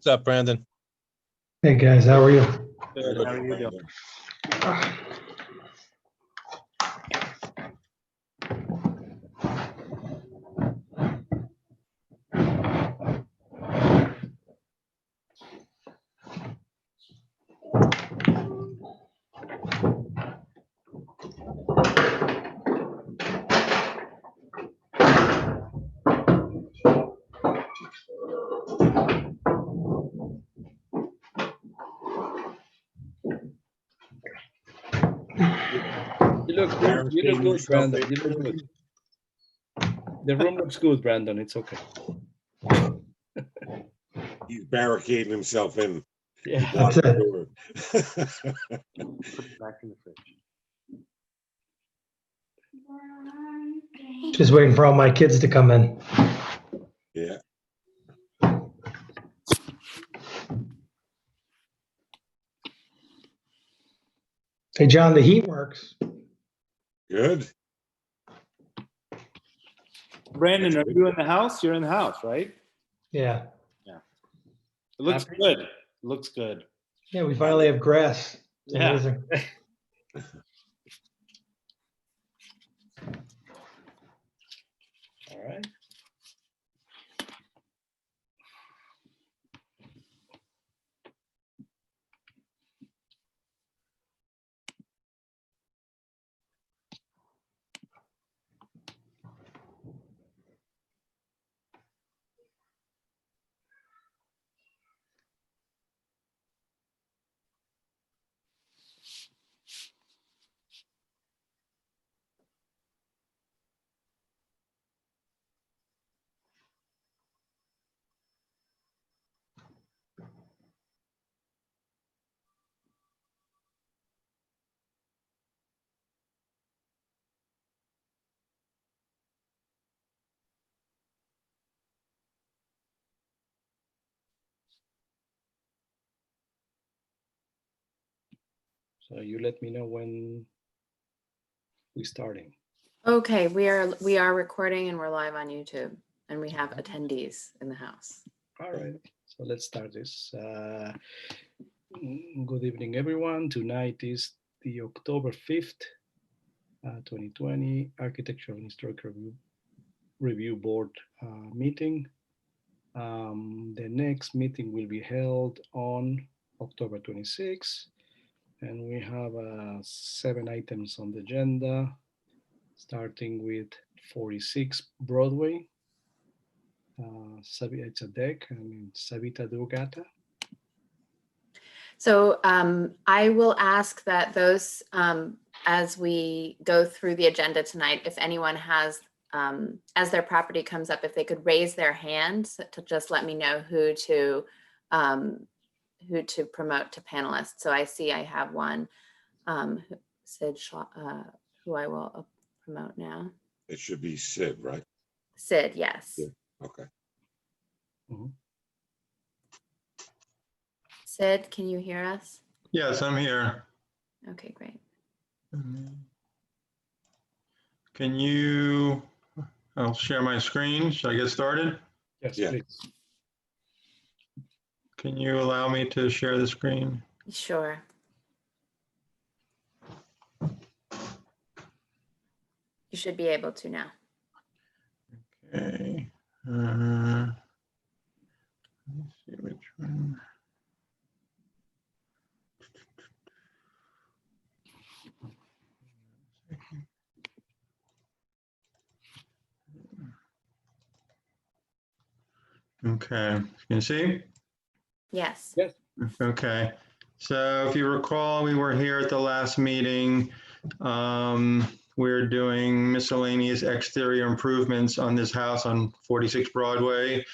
What's up, Brandon? Hey guys, how are you? Good. How are you doing? You look good, Brandon. You look good. The room looks good, Brandon. It's okay. He's barricading himself in. Yeah. Lock the That's door. Put it back in the fridge. Just waiting for all my kids to come in. Yeah. Hey John, the heat works. Good. Brandon, are you in the house? You're in the house, right? Yeah. It looks good. It looks good. Yeah, we finally have grass. It's Yeah. amazing. All right. So you let me know when we're starting. Okay, we are recording and we're live on YouTube and we have attendees in the house. All right. So let's start this. Good evening, everyone. Tonight is the October 5th, 2020 Architectural and Historical Review Board meeting. The next meeting will be held on October 26th. And we have 7 items on the agenda, starting with 46 Broadway. It's a deck, Savita Durgata. So I will ask that those, as we go through the agenda tonight, if anyone has, as their property comes up, if they could raise their hand to just let me know who to promote to panelists. So I see I have one, Sid, who I will promote now. It should be Sid, right? Sid, yes. Yeah. Okay. Mhm. Sid, can you hear us? Yes, I'm here. Okay, great. Can you, I'll share my screen. Should I get started? Yes, Yeah. please. Can you allow me to share the screen? Sure. You should be able to now. Okay. Let me see which one. Okay, can you see? Yes. Yes. Okay, so if you recall, we were here at the last meeting. We're doing miscellaneous exterior improvements on this house on 46 Broadway.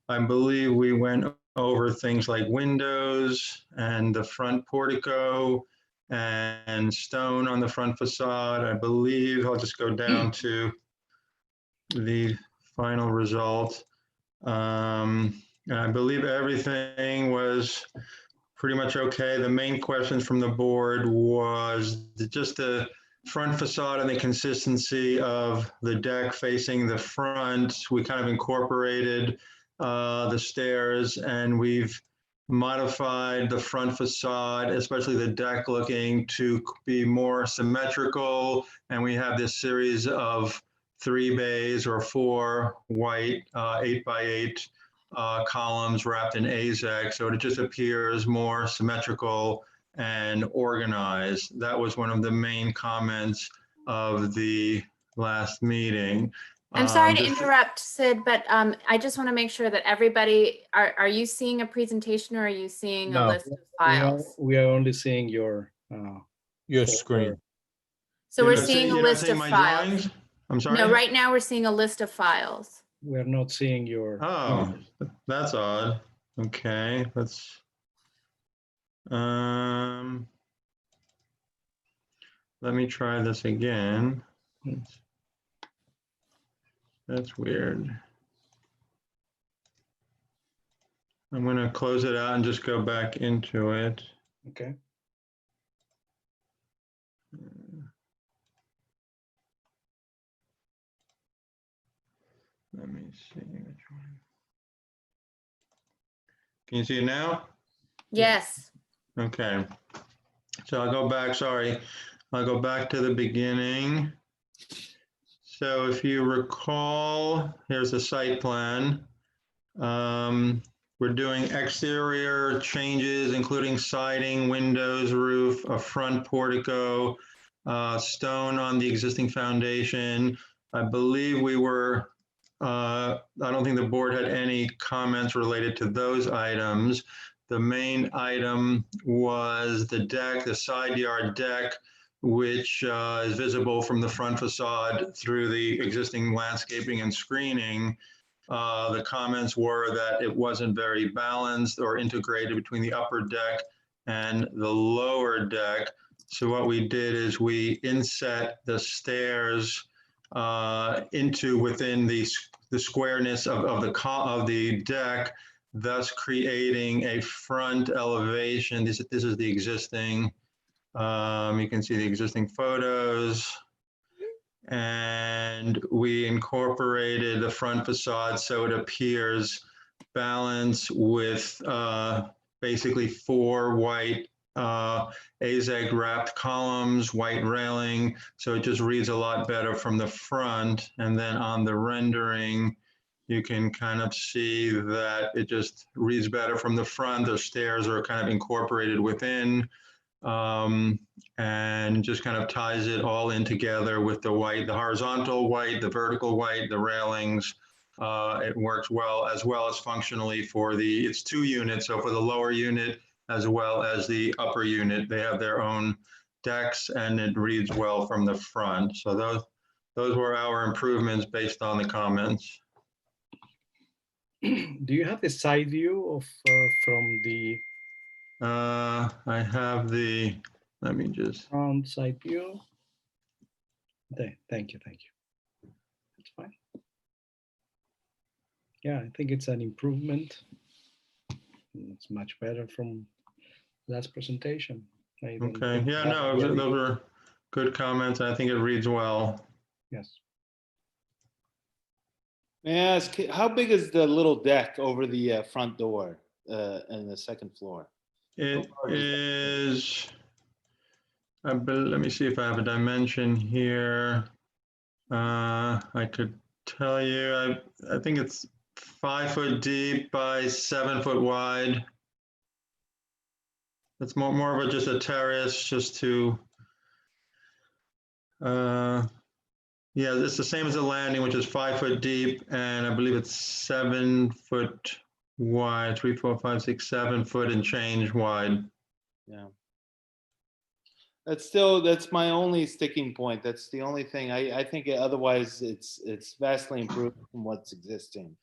I believe we went over things like windows and the front portico and stone on the front facade. I believe I'll just go down to the final result. I believe everything was pretty much okay. The main questions from the board was just the front facade and the consistency of the deck facing the front. We kind of incorporated the stairs, and we've modified the front facade, especially the deck, looking to be more symmetrical. And we have this series of 3 bays or 4 white 8x8 columns wrapped in AZEK. So it just appears more symmetrical and organized. That was one of the main comments of the last meeting. I'm sorry to Just- interrupt, Sid, but I just want to make sure that everybody, are you seeing a presentation or are you seeing a No, list of files? We are only seeing your Your folder. screen. So You're we're not seeing a you're not list seeing of my files. drawings? I'm sorry? No, right now we're seeing a list of files. We are not seeing your. Oh, that's odd. Okay, let's, let me try this again. That's weird. I'm gonna close it out and just go back into it. Okay. Let me see which one. Can you see it now? Yes. Okay. So I'll go back, sorry. I'll go back to the beginning. So if you recall, here's the site plan. We're doing exterior changes, including siding, windows, roof, a front portico, stone on the existing foundation. I believe we were, I don't think the board had any comments related to those items. The main item was the deck, the side yard deck, which is visible from the front facade through the existing landscaping and screening. The comments were that it wasn't very balanced or integrated between the upper deck and the lower deck. So what we did is we inset the stairs into within the squareness of the deck, thus creating a front elevation. This is the existing. You can see the existing photos. And we incorporated the front facade so it appears balanced with basically 4 white AZEK wrapped columns, white railing. So it just reads a lot better from the front. And then on the rendering, you can kind of see that it just reads better from the front. The stairs are kind of incorporated within. And just kind of ties it all in together with the white, the horizontal white, the vertical white, the railings. It works well as functionally for it's 2 units. So for the lower unit as well as the upper unit, they have their own decks and it reads well from the front. So those were our improvements based on the comments. Do you have the side view of from the I have let me just. front side view? Okay, thank you. That's fine. Yeah, I think it's an improvement. It's much better from last presentation. I don't Okay, think yeah, that no, really- those were good comments. I think it reads well. Yes. May I ask, how big is the little deck over the front door and the second floor? It large is that? is, let me see if I have a dimension here. I could tell you, I think it's 5 foot deep by 7 foot wide. It's more of just a terrace, just to, yeah, it's the same as the landing, which is 5 foot deep, and I believe it's 7 foot wide, 3, 4, 5, 6, 7 foot and change wide. Yeah. That's my only sticking point. That's the only thing. I think otherwise it's vastly improved from what's existing.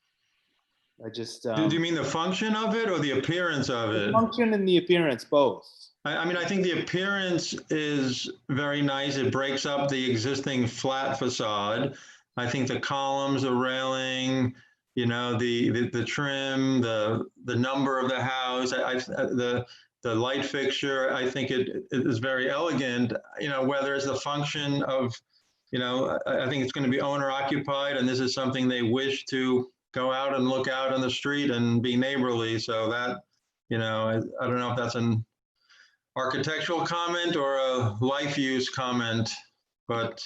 I just Do you mean the function of it or the appearance of the it? function and the appearance both. I mean, I think the appearance is very nice. It breaks up the existing flat facade. I think the columns, the railing, you know, the trim, the number of the house, the light fixture, I think it is very elegant. You know, whether it's the function of, you know, I think it's going to be owner occupied, and this is something they wish to go out and look out on the street and be neighborly. So I don't know if that's an architectural comment or a life use comment, but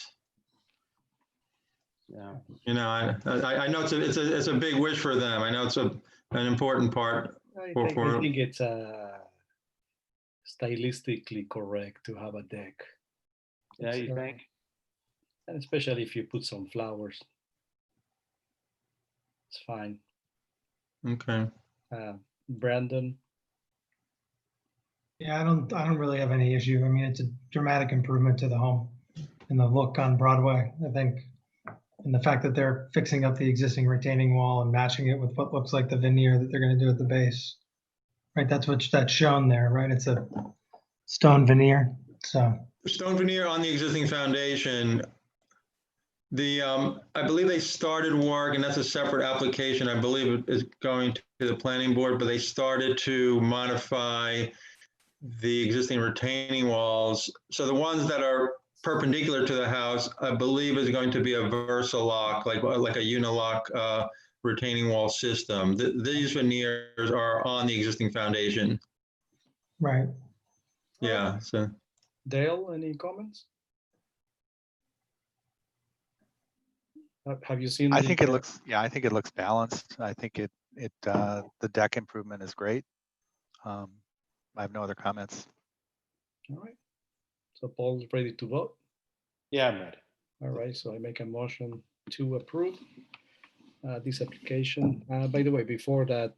Yeah. I know it's a big wish for them. I know it's an important part. I For- think it's stylistically correct to have a deck. Yeah, you It's, think? and especially if you put some flowers, it's fine. Okay. Brandon, Yeah, I don't really have any issue. I mean, it's a dramatic improvement to the home and the look on Broadway, I think. And the fact that they're fixing up the existing retaining wall and matching it with what looks like the veneer that they're gonna do at the base. Right, that's shown there, right? It's a stone veneer, so. Stone veneer on the existing foundation. I believe they started work, and that's a separate application. I believe it is going to the planning board, but they started to modify the existing retaining walls. So the ones that are perpendicular to the house, I believe is going to be a Versalock, like a unilock retaining wall system. These veneers are on the existing foundation. Right. Yeah, so. Dale, any comments? Have you seen? I think it looks balanced. I think the deck improvement is great. I have no other comments. All right. So Paul's ready to vote. Yeah, I'm ready. All right. So I make a motion to approve this application. By the way, before that,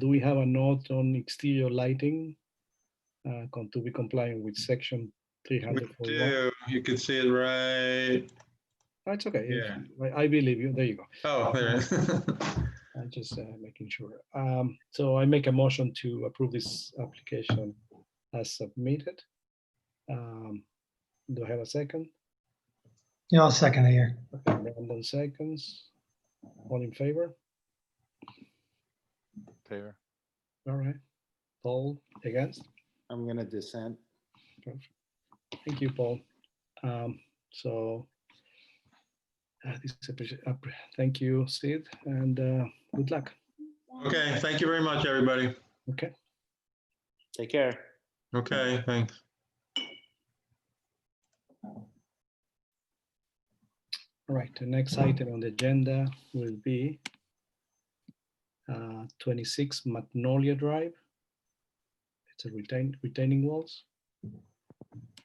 do we have a note on exterior lighting to be compliant with section We 341? do. You can see it right. Oh, it's okay. Yeah. I believe you. There you go. Oh, there. I'm just making sure. So I make a motion to approve this application as submitted. Do I have a second? Yeah, I'll second it here. Okay, Brandon seconds. All in favor? Favor. All right. Paul against? I'm gonna dissent. Thank you, Paul. Thank you, Sid, and good luck. Okay, thank you very much, everybody. Okay. Take care. Okay, thanks. All right, the next item on the agenda will be 26 Magnolia Drive. It's a retaining walls.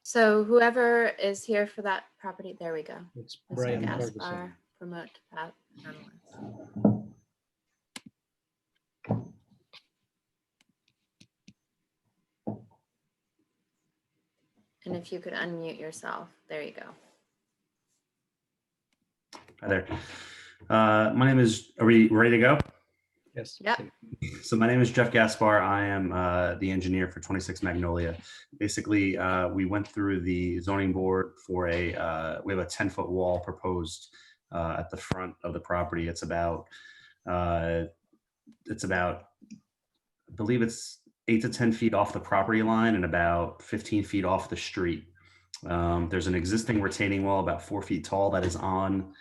So whoever is here for that property, there we go. It's Mr. Brian Gaspar, Ferguson. promote that panelist. And if you could unmute yourself, there you go. Hi there. My name is, are we ready to go? Yes. Yep. So my name is Jeff Gaspar. I am the engineer for 26 Magnolia. Basically, we went through the zoning board for we have a 10-foot wall proposed at the front of the property. It's about, I believe it's 8 to 10 feet off the property line and about 15 feet off the street. There's an existing retaining wall about 4 feet tall that is on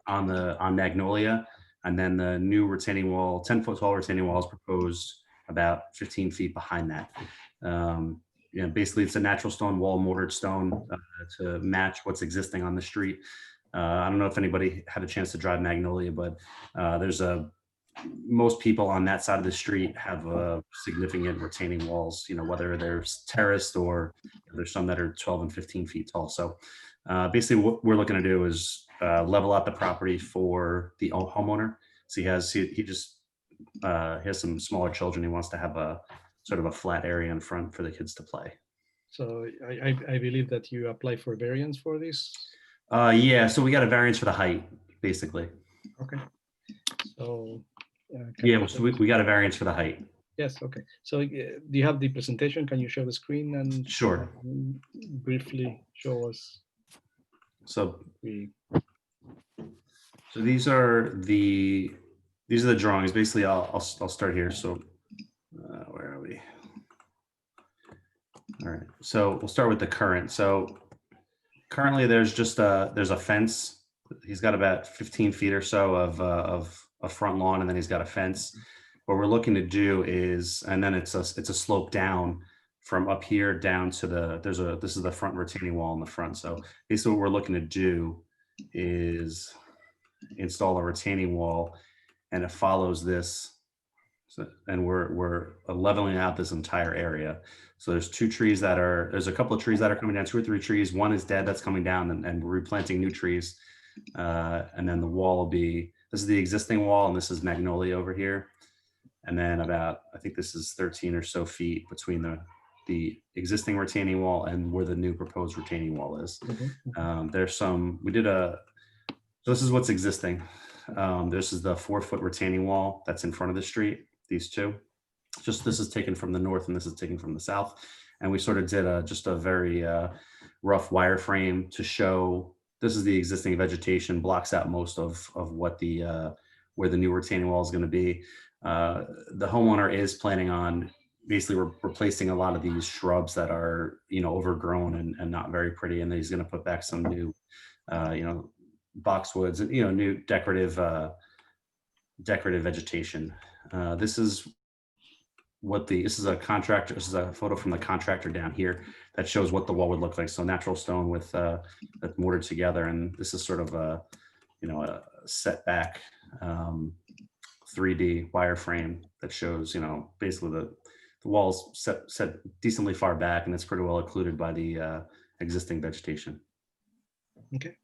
Magnolia. And then the new retaining wall, 10-foot tall retaining wall is proposed about 15 feet behind that. Basically it's a natural stone wall, mortared stone to match what's existing on the street. I don't know if anybody had a chance to drive Magnolia, but most people on that side of the street have significant retaining walls, whether they're terraced or there's some that are 12 and 15 feet tall. So basically what we're looking to do is level out the property for the homeowner. So he has some smaller children. He wants to have a sort of a flat area in front for the kids to play. So I believe that you apply for variance for this. Yeah, so we got a variance for the height, basically. Okay. So. Yeah, so we got a variance for the height. Yes, okay. So do you have the presentation? Can you share the screen and Sure. Briefly show us? So these are the drawings. Basically, I'll start here. So where are we? All right. So we'll start with the current. So currently, there's a fence. He's got about 15 feet or so of a front lawn, and then he's got a fence. what we're looking to do is, and then it's a slope down from up here down to this is the front retaining wall in the front. So basically what we're looking to do is install a retaining wall, and it follows this. So, and we're leveling out this entire area. So there's there's a couple of trees that are coming down, 2 or 3 trees. One is dead that's coming down, and we're replanting new trees. And then the wall will be, this is the existing wall, and this is magnolia over here. And then about, I think this is 13 or so feet between the existing retaining wall and where the new proposed retaining wall is. There's some, so this is what's existing. This is the 4-foot retaining wall that's in front of the street, these two. This is taken from the north and this is taken from the south. And we sort of did just a very rough wireframe to show, this is the existing vegetation, blocks out most of what where the new retaining wall is going to be. The homeowner is planning on basically replacing a lot of these shrubs that are, overgrown and not very pretty. And then he's going to put back some new, boxwoods and, new decorative vegetation. This is a contractor. This is a photo from the contractor down here that shows what the wall would look like. So natural stone with that's mortared together, and this is sort of a setback 3D wireframe that shows basically the wall's set decently far back, and it's pretty well occluded by the existing vegetation. Okay.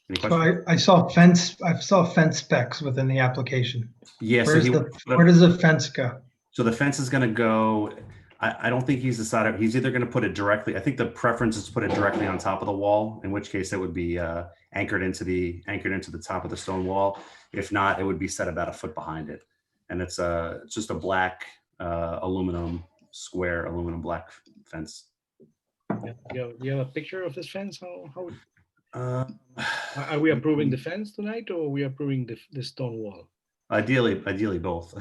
Any questions? So I saw fence specs within the application. Yeah. Where does the fence go? So the fence is going to go, I don't think he's decided. He's either going to put it directly. I think the preference is to put it directly on top of the wall, in which case it would be anchored into the top of the stone wall. If not, it would be set about a foot behind it. And it's just a black square aluminum black fence. Yeah. You have a picture of this fence? How are we approving the fence tonight, or are we approving the stone wall? Ideally both.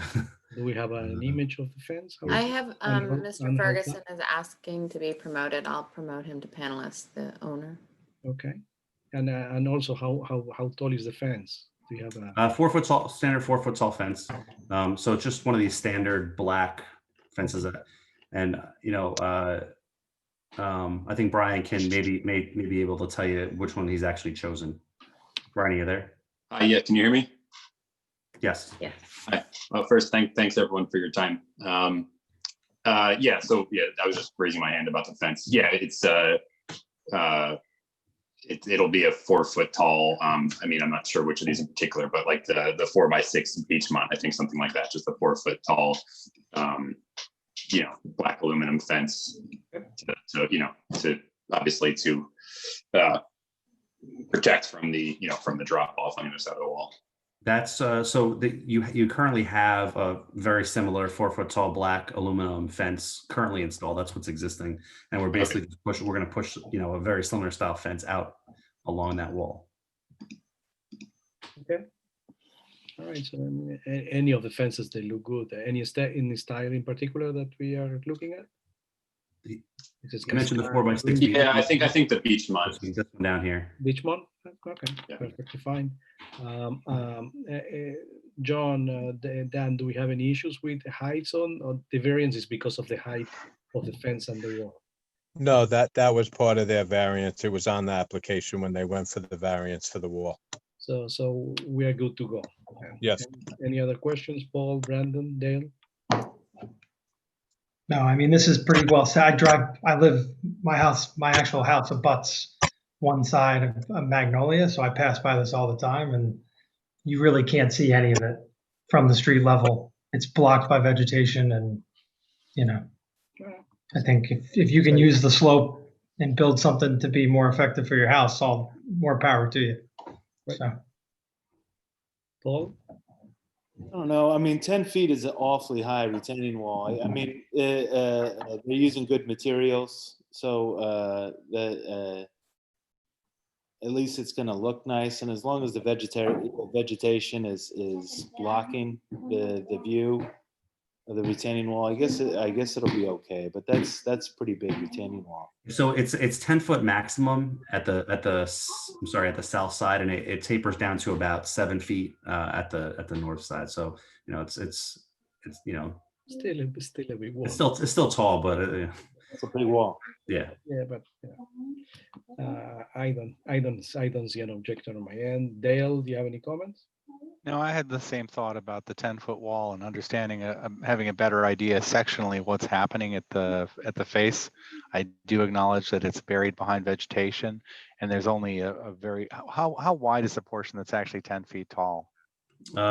Do we have an image of the fence? I have, and Mr. Ferguson is asking to be promoted. I'll promote him to panelist, the owner. Okay. And also how tall is the fence? Do you have a 4 foot tall, standard 4 foot tall fence. So it's just one of these standard black fences I think Brian can maybe be able to tell you which one he's actually chosen. Brian, are you there? Yeah, can you hear me? Yes. Yes. Hi. Well, first, thanks everyone for your time. I was just raising my hand about the fence. Yeah, it'll be a 4 foot tall. I'm not sure which of these in particular, but like the 4x6 Beachmont, I think something like that, just a 4 foot tall, black aluminum fence to obviously to protect from the drop off on the other side of the wall. That's you currently have a very similar 4 foot tall black aluminum fence currently installed. That's what's existing, and we're basically we're going to push a very similar style fence out along that wall. Okay. All right. So any of the fences, they look good. Any style in particular that we are looking at? You mentioned the 4x6. Yeah, I think the Beachmont. This one down here. Beachmont? Okay, Yeah. Perfectly fine. John, Dan, do we have any issues with the heights or the variance is because of the height of the fence and the wall? No, that was part of their variance. It was on the application when they went for the variance for the wall. So we are good to go. Okay. Yes. Any other questions, Paul, Brandon, Dale? No, this is pretty well said. My actual house abuts one side of Magnolia, so I pass by this all the time, and you really can't see any of it from the street level. It's blocked by vegetation, and I think if you can use the slope and build something to be more effective for your house, all more power to you. So, Paul? I don't know. 10 feet is an awfully high retaining wall. They're using good materials, so at least it's going to look nice. And as long as the vegetation is blocking the view, of the retaining wall. I guess it'll be okay, but that's pretty big retaining wall. So it's 10 foot maximum at the I'm sorry, at the south side, and it tapers down to about 7 feet at the north side. So it's you know Still a big wall. it's still tall, but It's a big wall. yeah. Yeah, but I don't see an objection on my end. Dale, do you have any comments? No, I had the same thought about the 10-foot wall and understanding, having a better idea sectionally what's happening at the face. I do acknowledge that it's buried behind vegetation, and there's only a very, how wide is the portion that's actually 10 feet tall?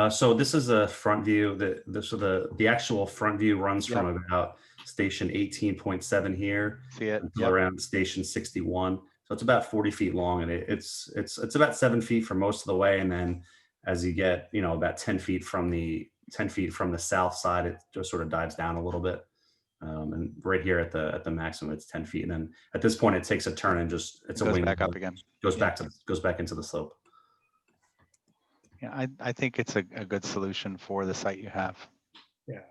So this is a front view. The actual front view runs from about station 18.7 here See it? until around station 61. So it's about 40 feet long, and it's about 7 feet for most of the way, and then as you get about 10 feet from the south side, it just sort of dives down a little bit. And right here at the maximum, it's 10 feet, and then at this point, it takes a turn and just it's a Goes wing back up again. goes back into the slope. Yeah, I think it's a good solution for the site you have. Yeah,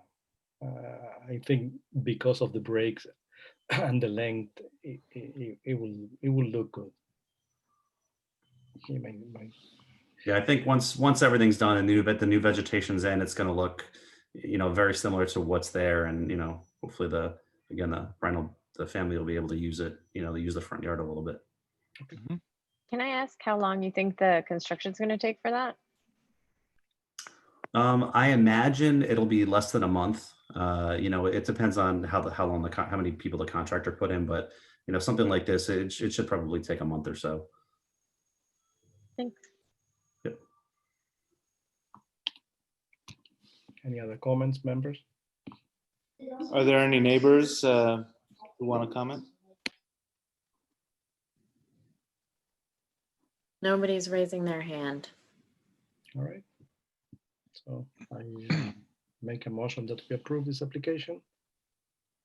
I think because of the breaks and the length, it will look good. Yeah, I think once everything's done and the new vegetation's in, it's going to look, very similar to what's there, and hopefully the family will be able to use it, use the front yard a little bit. Can I ask how long you think the construction is going to take for that? I imagine it'll be less than a month. It depends on how many people the contractor put in, but something like this, it should probably take a month or so. Thanks. Yep. Any other comments, members? Are there any neighbors who want to comment? Nobody's raising their hand. All right. So I make a motion that we approve this application.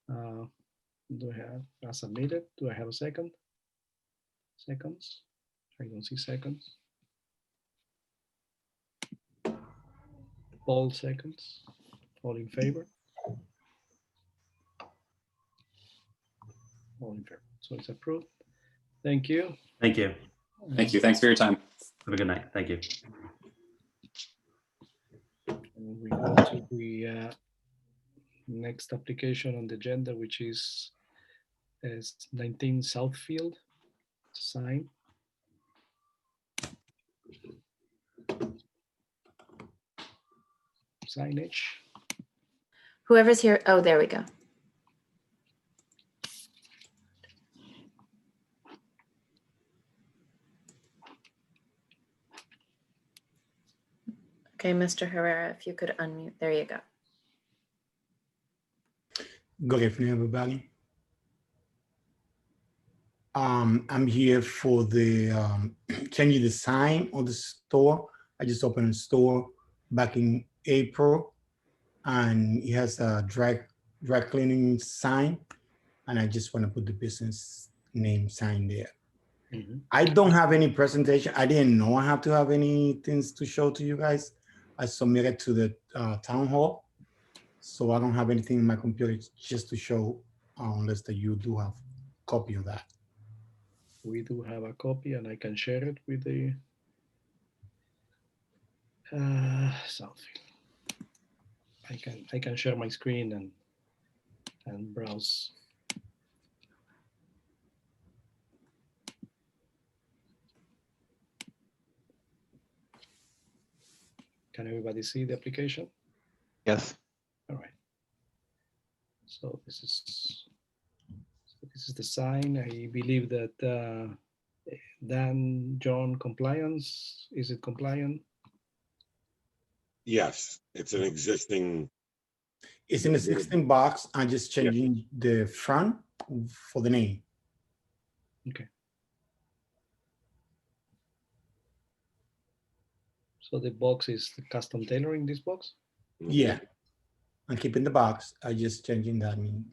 Do I have as submitted? Do I have a second? Seconds? I don't see seconds. All seconds. All in favor? All in favor. So it's approved. Thank you. Thank you. Thank you. Thanks for your time. Have a good night. Thank you. And we go to the next application on the agenda, which is 19 Southfield sign. Signage. Whoever's here, oh, there we go. Okay, Mr. Herrera, if you could unmute, there you go. Good evening, everybody. I'm here for the changing the sign of the store. I just opened a store back in April, and it has a dry cleaning sign, and I just want to put the business name sign there. I don't have any presentation. I didn't know I have to have any things to show to you guys. I submitted to the town hall, so I don't have anything in my computer just to show, unless that you do have a copy of that. We do have a copy, and I can share it with the something. I can share my screen and browse. Can everybody see the application? Yes. All right. So this is the sign. I believe that Dan, John, compliance. Is it compliant? Yes, it's an existing. It's in a 16 box. I'm just changing the front for the name. Okay. So the box is the custom tailoring this box? Yeah, I'm keeping the box. I just changing that name.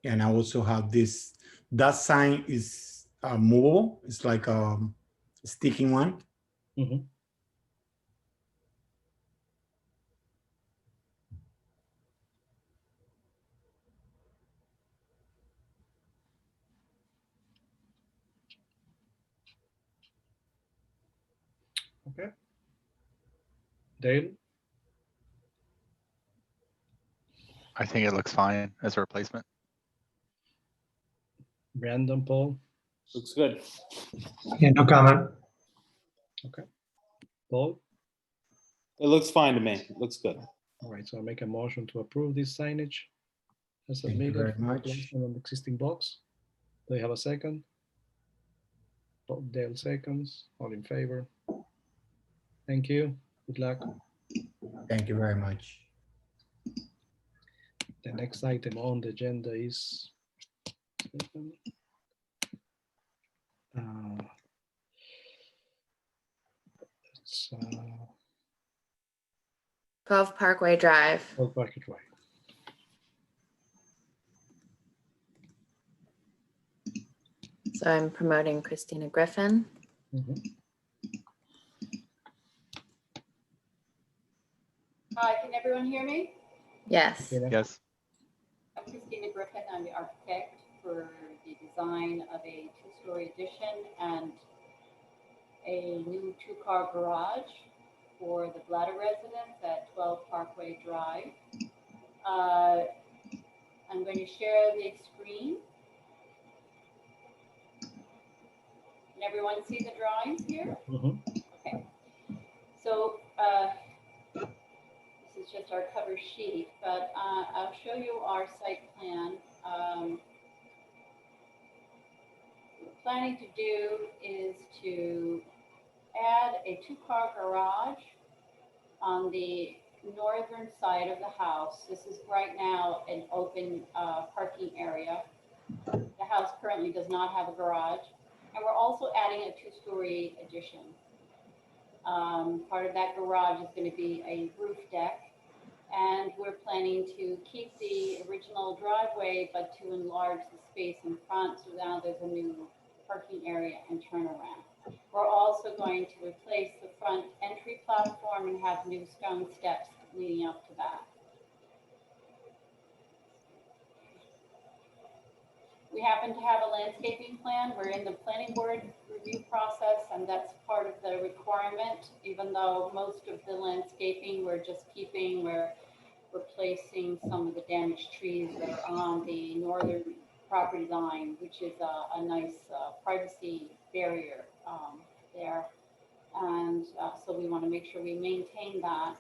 And I also have this, that sign is movable. It's like sticking one. Mhm. Okay. Dale, I think it looks fine as a replacement. Brandon, Paul, Looks good. Yeah, no comment. Paul. It looks fine to me. It looks good. All right, so I make a motion to approve this signage as Thank you submitted very for much. placement on the existing box. Do you have a second? Dale seconds. All in favor? Thank you. Good luck. Thank you very much. The next item on the agenda is it's 12 Parkway Drive. Old Market Way. So I'm promoting Christina Griffin. Mhm. Hi, can everyone hear me? Yes. Okay, Yes. I'm Christina Griffin. I'm the architect for the design of a two-story addition and a new two-car garage for the Bladder residence at 12 Parkway Drive. I'm going to share the screen. Can everyone see the drawings here? Mhm. Okay. So this is just our cover sheet, but I'll show you our site plan. What we're planning to do is to add a two-car garage on the northern side of the house. This is right now an open parking area. The house currently does not have a garage. And we're also adding a two-story addition. Part of that garage is going to be a roof deck. And we're planning to keep the original driveway, but to enlarge the space in front. So now there's a new parking area and turnaround. We're also going to replace the front entry platform and have new stone steps leading up to that. We happen to have a landscaping plan. We're in the planning board review process, and that's part of the requirement, even though most of the landscaping we're just keeping, we're replacing some of the damaged trees that are on the northern property line, which is a nice privacy barrier there. And so we want to make sure we maintain that.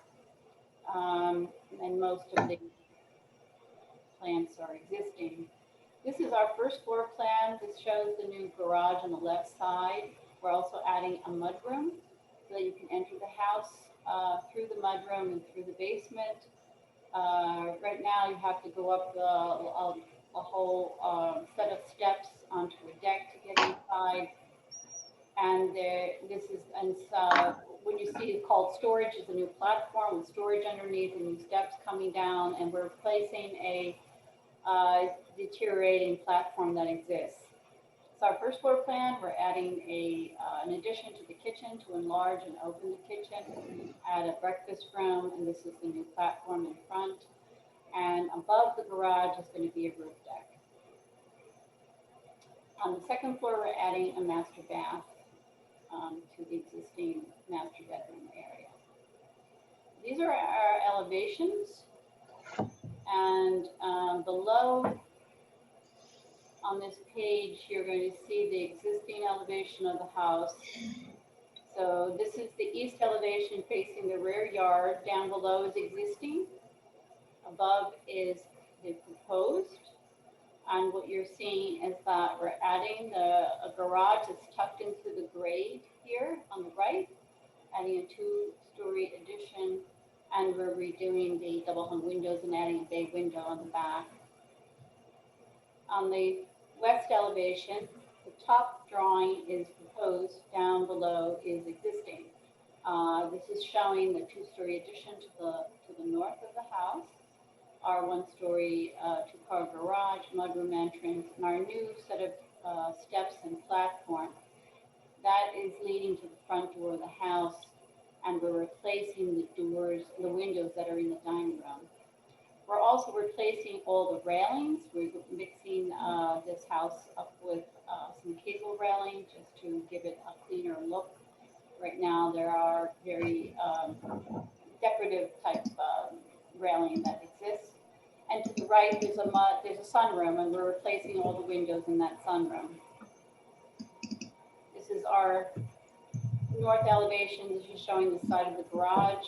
And most of the plants are existing. This is our first floor plan. This shows the new garage on the left side. We're also adding a mudroom so that you can enter the house through the mudroom and through the basement. Right now you have to go up a whole set of steps onto a deck to get inside. And this is, and so when you see it called storage, is a new platform with storage underneath and new steps coming down, and we're replacing a deteriorating platform that exists. So our first floor plan, we're adding an addition to the kitchen to enlarge and open the kitchen, add a breakfast room, and this is the new platform in front. And above the garage is going to be a roof deck. On the second floor, we're adding a master bath to the existing master bedroom area. These are our elevations. And below on this page, you're going to see the existing elevation of the house. So this is the east elevation facing the rear yard. Down below is existing. Above is the proposed. And what you're seeing is that we're adding a garage that's tucked into the grade here on the right, adding a two-story addition, and we're redoing the double hung windows and adding a bay window on the back. On the west elevation, the top drawing is proposed, down below is existing. This is showing the two-story addition to the north of the house, our one-story two-car garage, mudroom entrance, and our new set of steps and platform. that is leading to the front door of the house, and we're replacing the doors, the windows that are in the dining room. We're also replacing all the railings. We're mixing this house up with some cable railing just to give it a cleaner look. Right now, there are very decorative type railing that exists. And to the right, there's a sunroom, and we're replacing all the windows in that sunroom. This is our north elevation. This is showing the side of the garage,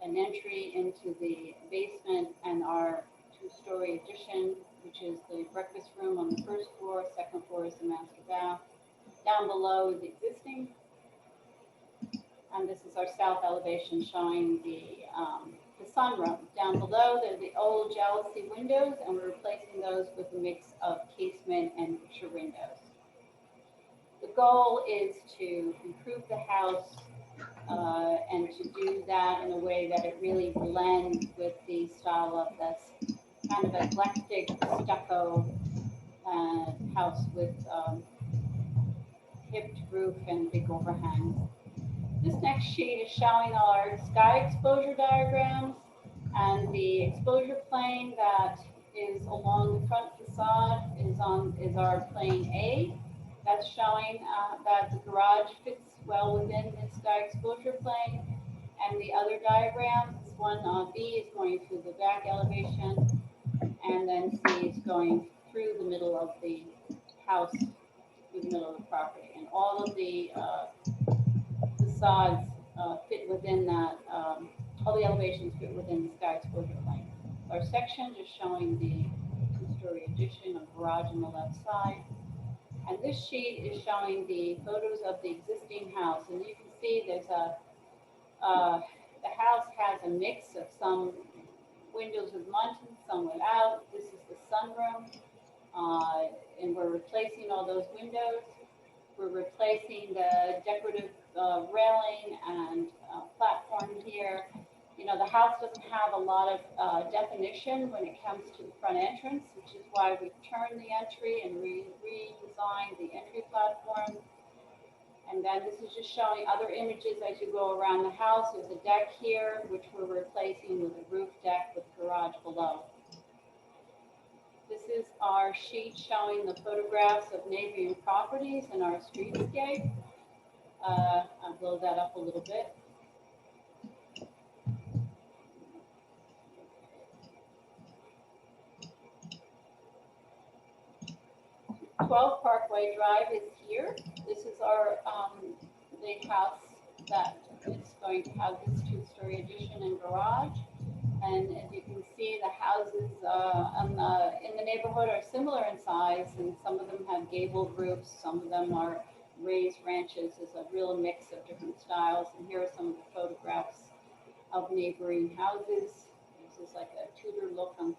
an entry into the basement, and our two-story addition, which is the breakfast room on the first floor. Second floor is the master bath. Down below is existing. And this is our south elevation showing the sunroom. Down below, there are the old jalousie windows, and we're replacing those with a mix of casement and picture windows. The goal is to improve the house and to do that in a way that it really blends with the style of this kind of eclectic stucco house with hipped roof and big overhangs. This next sheet is showing our sky exposure diagrams, and the exposure plane that is along the front facade is our plane A. That's showing that the garage fits well within the sky exposure plane. And the other diagram, this one B is going through the back elevation, and then C is going through the middle of the house, through the middle of the property. And all of the facades fit within that, all the elevations fit within the sky exposure plane. Our section is showing the two-story addition of garage on the left side. And this sheet is showing the photos of the existing house. And you can see there's the house has a mix of some windows with muntins, some without. This is the sunroom. And we're replacing all those windows. We're replacing the decorative railing and platform here. You know, the house doesn't have a lot of definition when it comes to the front entrance, which is why we've turned the entry and redesigned the entry platform. And then this is just showing other images as you go around the house. There's a deck here, which we're replacing with a roof deck with a garage below. This is our sheet showing the photographs of neighboring properties in our streetscape. I'll blow that up a little bit. 12 Parkway Drive is here. This is our the house that is going to have this two-story addition and garage. And as you can see, the houses in the neighborhood are similar in size, and some of them have gabled roofs, some of them are raised ranches. There's a real mix of different styles. And here are some of the photographs of neighboring houses. This is like a Tudor look on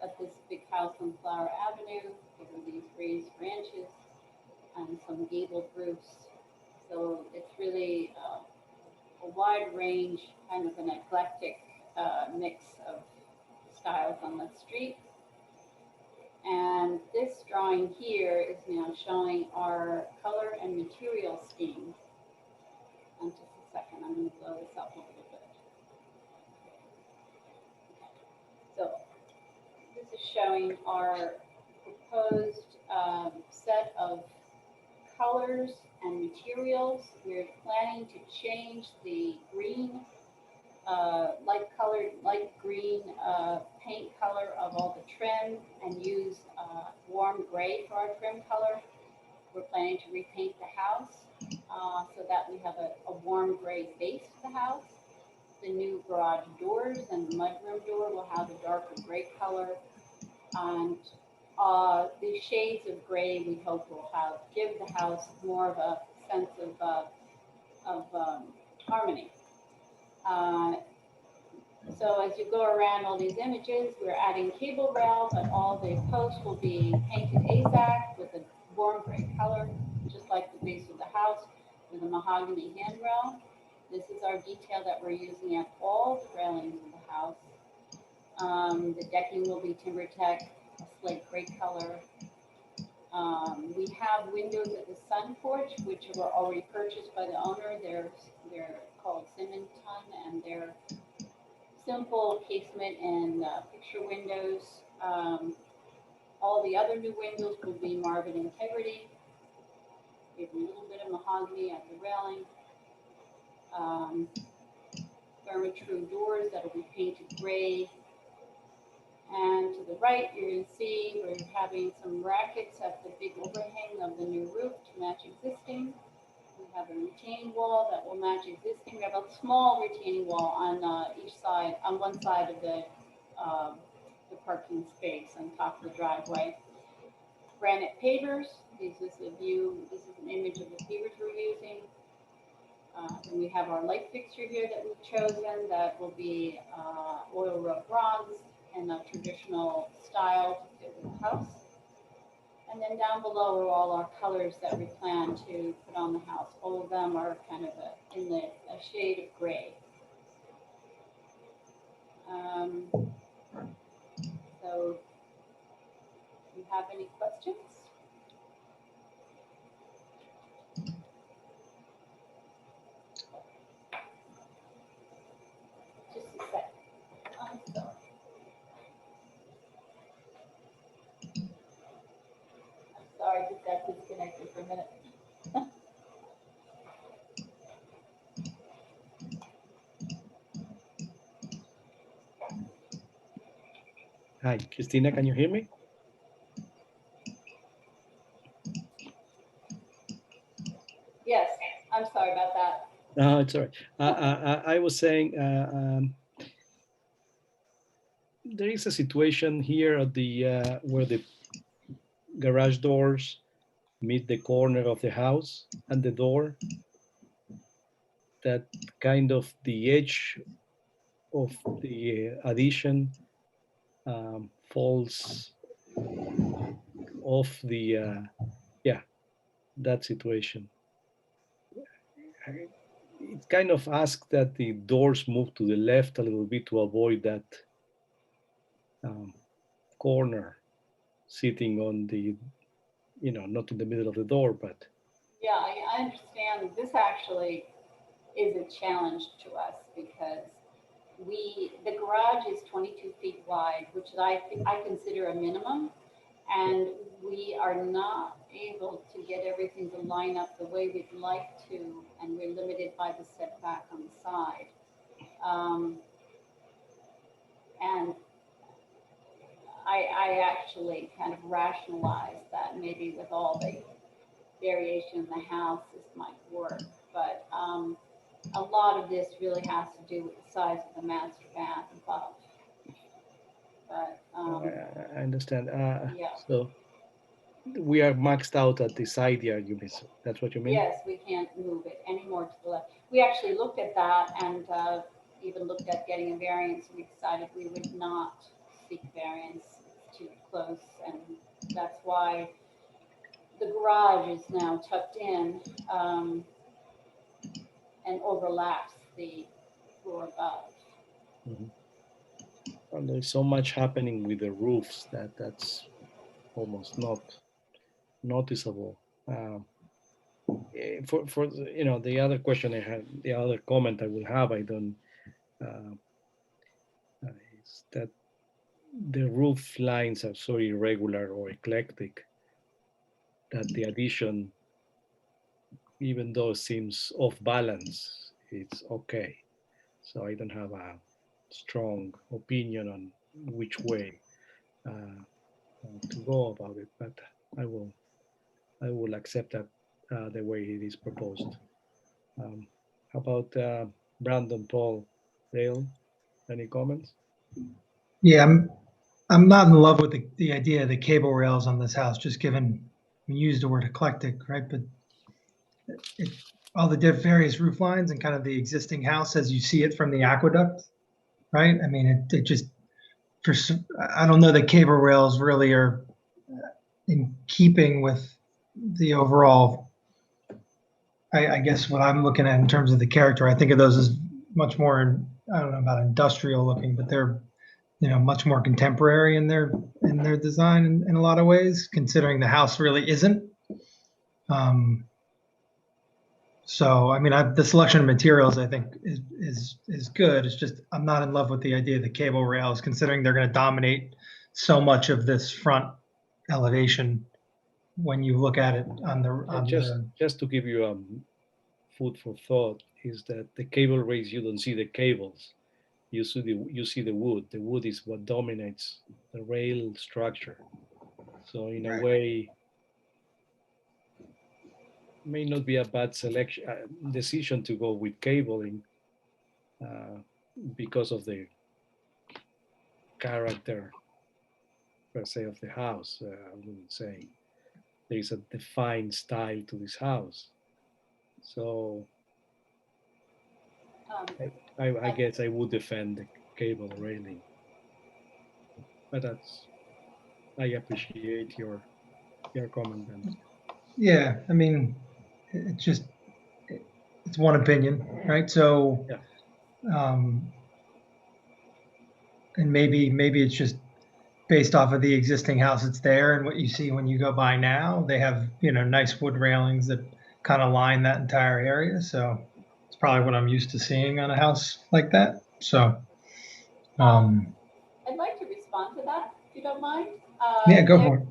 at this big house on Flower Avenue. There are these raised ranches and some gabled roofs. So it's really a wide range, kind of an eclectic mix of styles on the street. And this drawing here is now showing our color and material scheme. And just a second, I'm going to blow this up a little bit. So this is showing our proposed set of colors and materials. We're planning to change the green, light green paint color of all the trim and use warm gray for our trim color. We're planning to repaint the house so that we have a warm gray base to the house. The new garage doors and the mudroom door will have a darker gray color. And the shades of gray we hope will give the house more of a sense of harmony. So as you go around all these images, we're adding cable rails, and all the posts will be painted AZAC with a warm gray color, just like the base of the house, with a mahogany handrail. This is our detail that we're using at all the railings of the house. The decking will be TimberTech, a slate gray color. We have windows at the sun porch, which were already purchased by the owner. They're called Simonton, and they're simple casement and picture windows. All the other new windows will be Marvin Integrity. We have a little bit of mahogany at the railing. Therma-Tru doors that'll be painted gray. And to the right, you're going to see we're having some brackets at the big overhang of the new roof to match existing. We have a retaining wall that will match existing. We have a small retaining wall on each side, on one side of the parking space on top of the driveway. Granite pavers. This is a view. This is an image of the pavers we're using. And we have our light fixture here that we've chosen that will be oil rub bronze and a traditional style to fit with the house. And then down below are all our colors that we plan to put on the house. All of them are kind of in a shade of gray. So, do you have any questions? Just a sec. I'm sorry. Sorry, just got disconnected for a minute. Hi, Christina, can you hear me? Yes, I'm sorry about that. No, it's all right. I was saying there is a situation here at the where the garage doors meet the corner of the house and the door, that kind of the edge of the addition falls off the, yeah, that situation. It kind of asks that the doors move to the left a little bit to avoid that corner sitting on the, not in the middle of the door, but. Yeah, I understand. This actually is a challenge to us because the garage is 22 feet wide, which I consider a minimum, and we are not able to get everything to line up the way we'd like to, and we're limited by the setback on the side. And I actually kind of rationalized that maybe with all the variation in the house, this might work, but a lot of this really has to do with the size of the master bath above. But I understand. yeah. So we are maxed out at the side yard, you mean? That's what you mean? Yes, we can't move it any more to the left. We actually looked at that and even looked at getting a variance. We decided we would not seek variance. It's too close, and that's why the garage is now tucked in and overlaps the floor above. Mm-hmm. Well, there's so much happening with the roofs that's almost not noticeable. For the other question I had, the other comment I will have, I don't, is that the roof lines are so irregular or eclectic that the addition, even though it seems off balance, it's okay. So I don't have a strong opinion on which way to go about it, but I will accept that the way it is proposed. How about Brandon, Paul, Dale? Any comments? Yeah, I'm not in love with the idea of the cable rails on this house, just given we used the word eclectic, right? But all the various roof lines and kind of the existing house as you see it from the aqueduct, right? I mean, it just, I don't know that cable rails really are in keeping with the overall, I guess what I'm looking at in terms of the character. I think of those as much more, I don't know about industrial looking, but they're much more contemporary in their design in a lot of ways, considering the house really isn't. So, I mean, the selection of materials, I think, is good. It's just I'm not in love with the idea of the cable rails, considering they're going to dominate so much of this front elevation when you look at it on the. Just to give you food for thought, is that the cable rails, you don't see the cables, you see the wood. The wood is what dominates the rail structure. So in a way, may not be a bad selection decision to go with cabling because of the character per se of the house. I wouldn't say there is a defined style to this house. So I guess I would defend the cable railing, but I appreciate your comment. Ben. Yeah, I mean, it's one opinion, right? So, and maybe it's just based off of the existing house that's there and what you see when you go by now. They have nice wood railings that kind of line that entire area. So it's probably what I'm used to seeing on a house like that. So, I'd like to respond to that, if you don't mind. Yeah, go for it.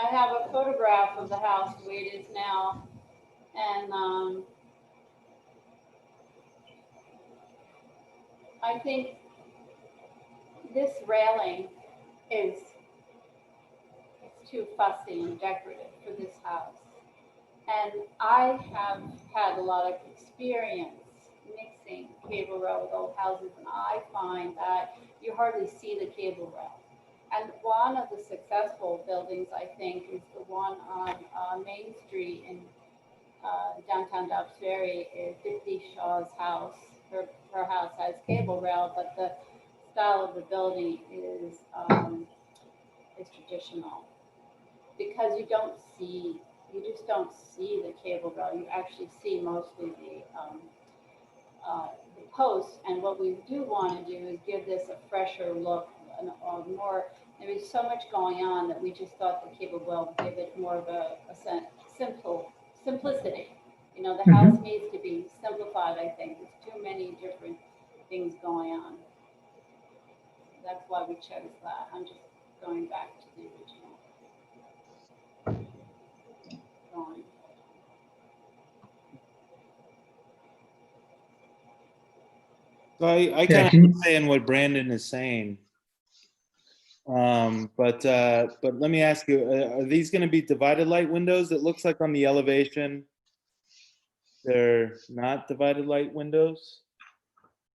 I have a photograph of the house the way it is now, and I think this railing is too fussy and decorative for this house. And I have had a lot of experience mixing cable rail with old houses, and I find that you hardly see the cable rail. And one of the successful buildings, I think, is the one on Main Street in downtown Dobbs Ferry, is Dipti Shaw's house. Her house has cable rail, but the style of the building is traditional, because you just don't see the cable rail. You actually see mostly the posts. And what we do want to do is give this a fresher look, more. There is so much going on that we just thought the cable rail would give it more of a simplicity. The house needs to be simplified, I think. There's too many different things going on. That's why we chose that. I'm just going back to the original drawing. So I kind of understand what Brandon is saying. But let me ask you, are these going to be divided light windows? It looks like on the elevation, they're not divided light windows.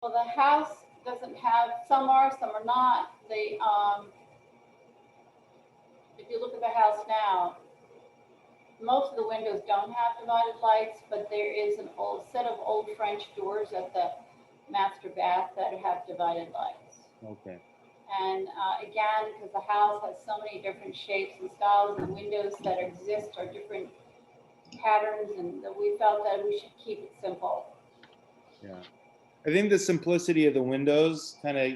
Well, the house doesn't have, some are not. They, if you look at the house now, most of the windows don't have divided lights, but there is an old set of old French doors at the master bath that have divided lights. Okay. And again, because the house has so many different shapes and styles, and windows that exist are different patterns, and we felt that we should keep it simple. Yeah. I think the simplicity of the windows kind of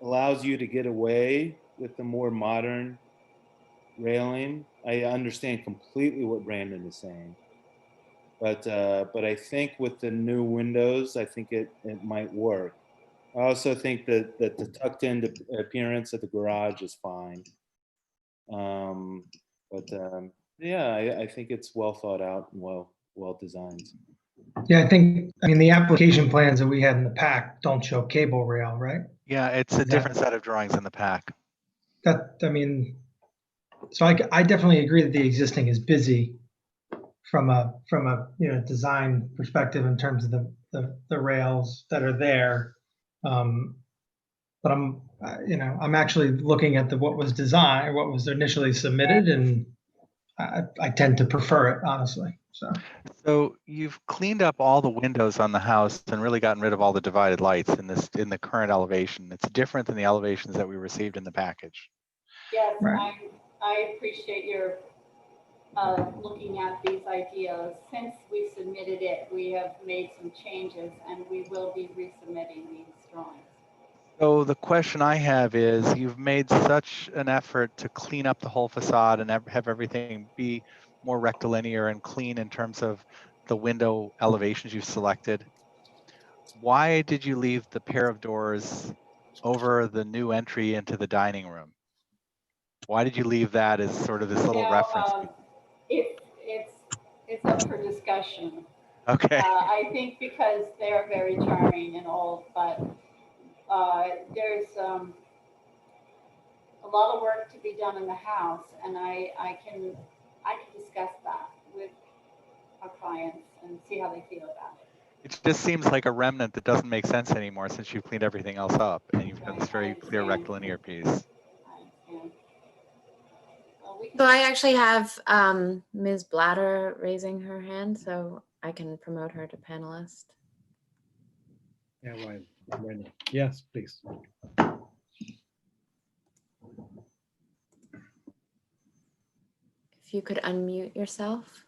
allows you to get away with the more modern railing. I understand completely what Brandon is saying, but I think with the new windows, I think it might work. I also think that the tucked in appearance of the garage is fine. Yeah, I think it's well thought out and well designed. Yeah, I mean, the application plans that we had in the pack don't show cable rail, right? Yeah, it's a different set of drawings in the pack. I mean, so I definitely agree that the existing is busy from a design perspective in terms of the rails that are there. But I'm actually looking at what was designed, what was initially submitted, and I tend to prefer it, honestly. So you've cleaned up all the windows on the house and really gotten rid of all the divided lights in the current elevation. It's different than the elevations that we received in the package. Yes, right. I appreciate your looking at these ideas. Since we submitted it, we have made some changes, and we will be resubmitting these drawings. So the question I have is, you've made such an effort to clean up the whole facade and have everything be more rectilinear and clean in terms of the window elevations you've selected. Why did you leave the pair of doors over the new entry into the dining room? Why did you leave that as sort of this little reference? It's up for discussion. Okay. I think because they're very charming and all, but there's a lot of work to be done in the house, and I can discuss that with our clients and see how they feel about it. It just seems like a remnant that doesn't make sense anymore since you've cleaned everything else up and you've got this very clear rectilinear piece. I understand. Well, we can- So I actually have Ms. Blatter raising her hand, so I can promote her to panelist. Yeah, right. Ready. Yes, please. If you could unmute yourself.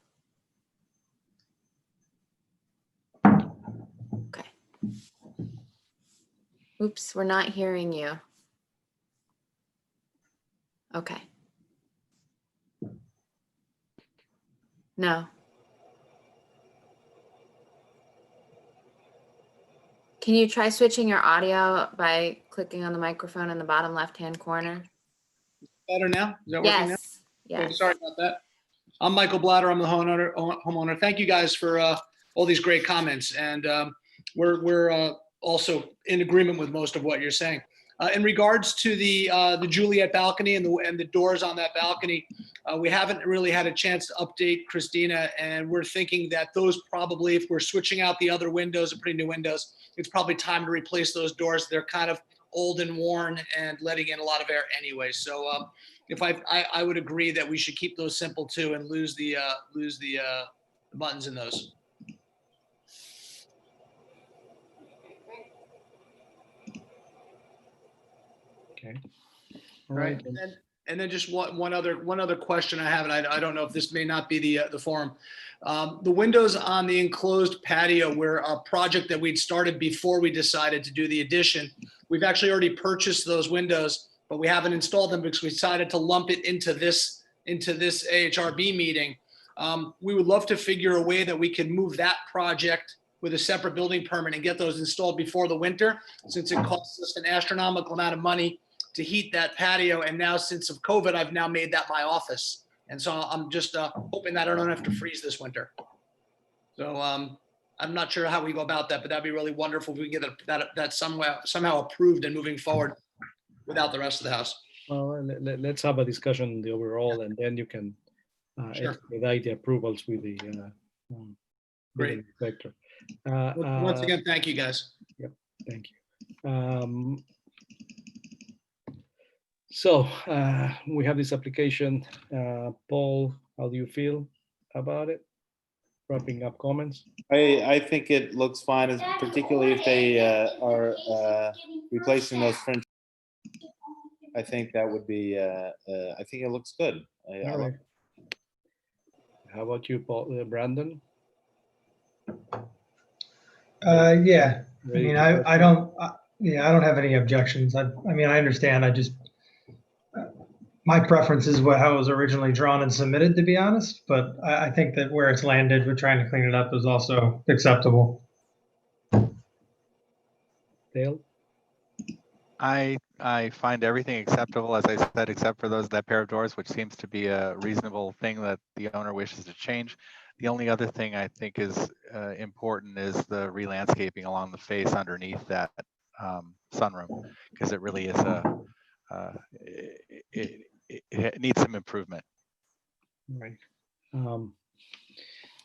Okay. Oops, we're not hearing you. Okay. No. Can you try switching your audio by clicking on the microphone in the bottom left-hand corner? Better now? Is that working now? Yes. Okay, Yes. sorry about that. I'm Michael Blatter. I'm the homeowner. Thank you guys for all these great comments. And we're also in agreement with most of what you're saying. In regards to the Juliet balcony and the doors on that balcony, we haven't really had a chance to update Christina, and we're thinking that those probably, if we're switching out the other windows and putting new windows, it's probably time to replace those doors. They're kind of old and worn and letting in a lot of air anyway. So if I would agree that we should keep those simple too and lose the buttons in those. Okay. All right. And then just one other question I have, and I don't know if this may not be the forum. The windows on the enclosed patio were a project that we'd started before we decided to do the addition. We've actually already purchased those windows, but we haven't installed them because we decided to lump it into this AHRB meeting. We would love to figure a way that we can move that project with a separate building permit and get those installed before the winter, since it costs us an astronomical amount of money to heat that patio. And now, since of COVID, I've now made that my office. And so I'm just hoping that I don't have to freeze this winter. So I'm not sure how we go about that, but that'd be really wonderful if we can get that somehow approved and moving forward without the rest of the house. Well, let's have a discussion on the overall, and then you can Sure. expedite the approvals with the Great. building inspector. Once again, thank you guys. Yep, thank you. So we have this application. Paul, how do you feel about it? Wrapping up comments. I think it looks fine, particularly if they are replacing those French. I think that would be, I think it looks good. All right. How about you, Paul, Brandon? Yeah, I Ready mean, to I don't have any objections. I mean, I understand. I just, my preference is how it was originally drawn and submitted, to be honest, but I think that where it's landed, we're trying to clean it up, is also acceptable. Dale? I find everything acceptable, as I said, except for that pair of doors, which seems to be a reasonable thing that the owner wishes to change. The only other thing I think is important is the re-landscaping along the face underneath that sunroom, because it really is it needs some improvement. Right. All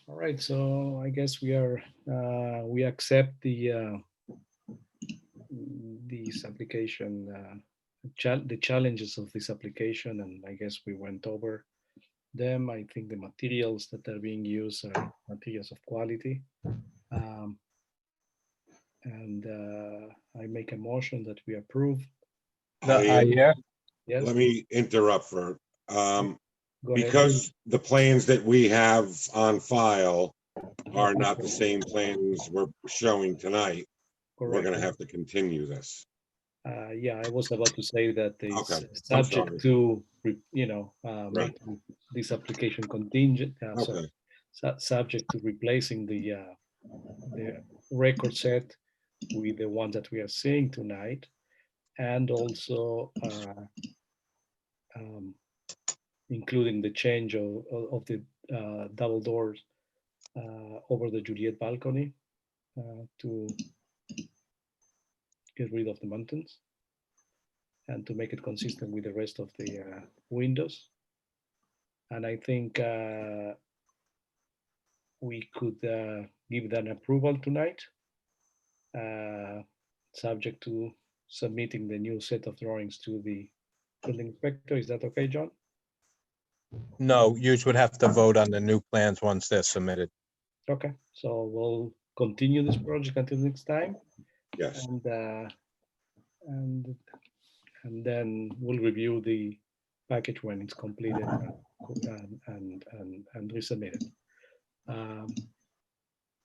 right. So I guess we accept this application, the challenges of this application, and I guess we went over them. I think the materials that are being used are materials of quality. And I make a motion that we approve. Yeah. Yes. Let me interrupt for, Go ahead. because the plans that we have on file are not the same plans we're showing tonight. We're Correct. gonna have to continue this. Yeah, I was about to say that it's Okay, I'm subject sorry. to, Right. making this application contingent, Okay, subject to replacing the record set with the ones that we are seeing tonight, and also including the change of the double doors over the Juliet balcony to get rid of the mountains and to make it consistent with the rest of the windows. And I think we could give that approval tonight, subject to submitting the new set of drawings to the building inspector. Is that okay, John? No, you would have to vote on the new plans once they're submitted. Okay, so we'll continue this project until next time. yes, And then we'll review the package when it's completed and resubmitted.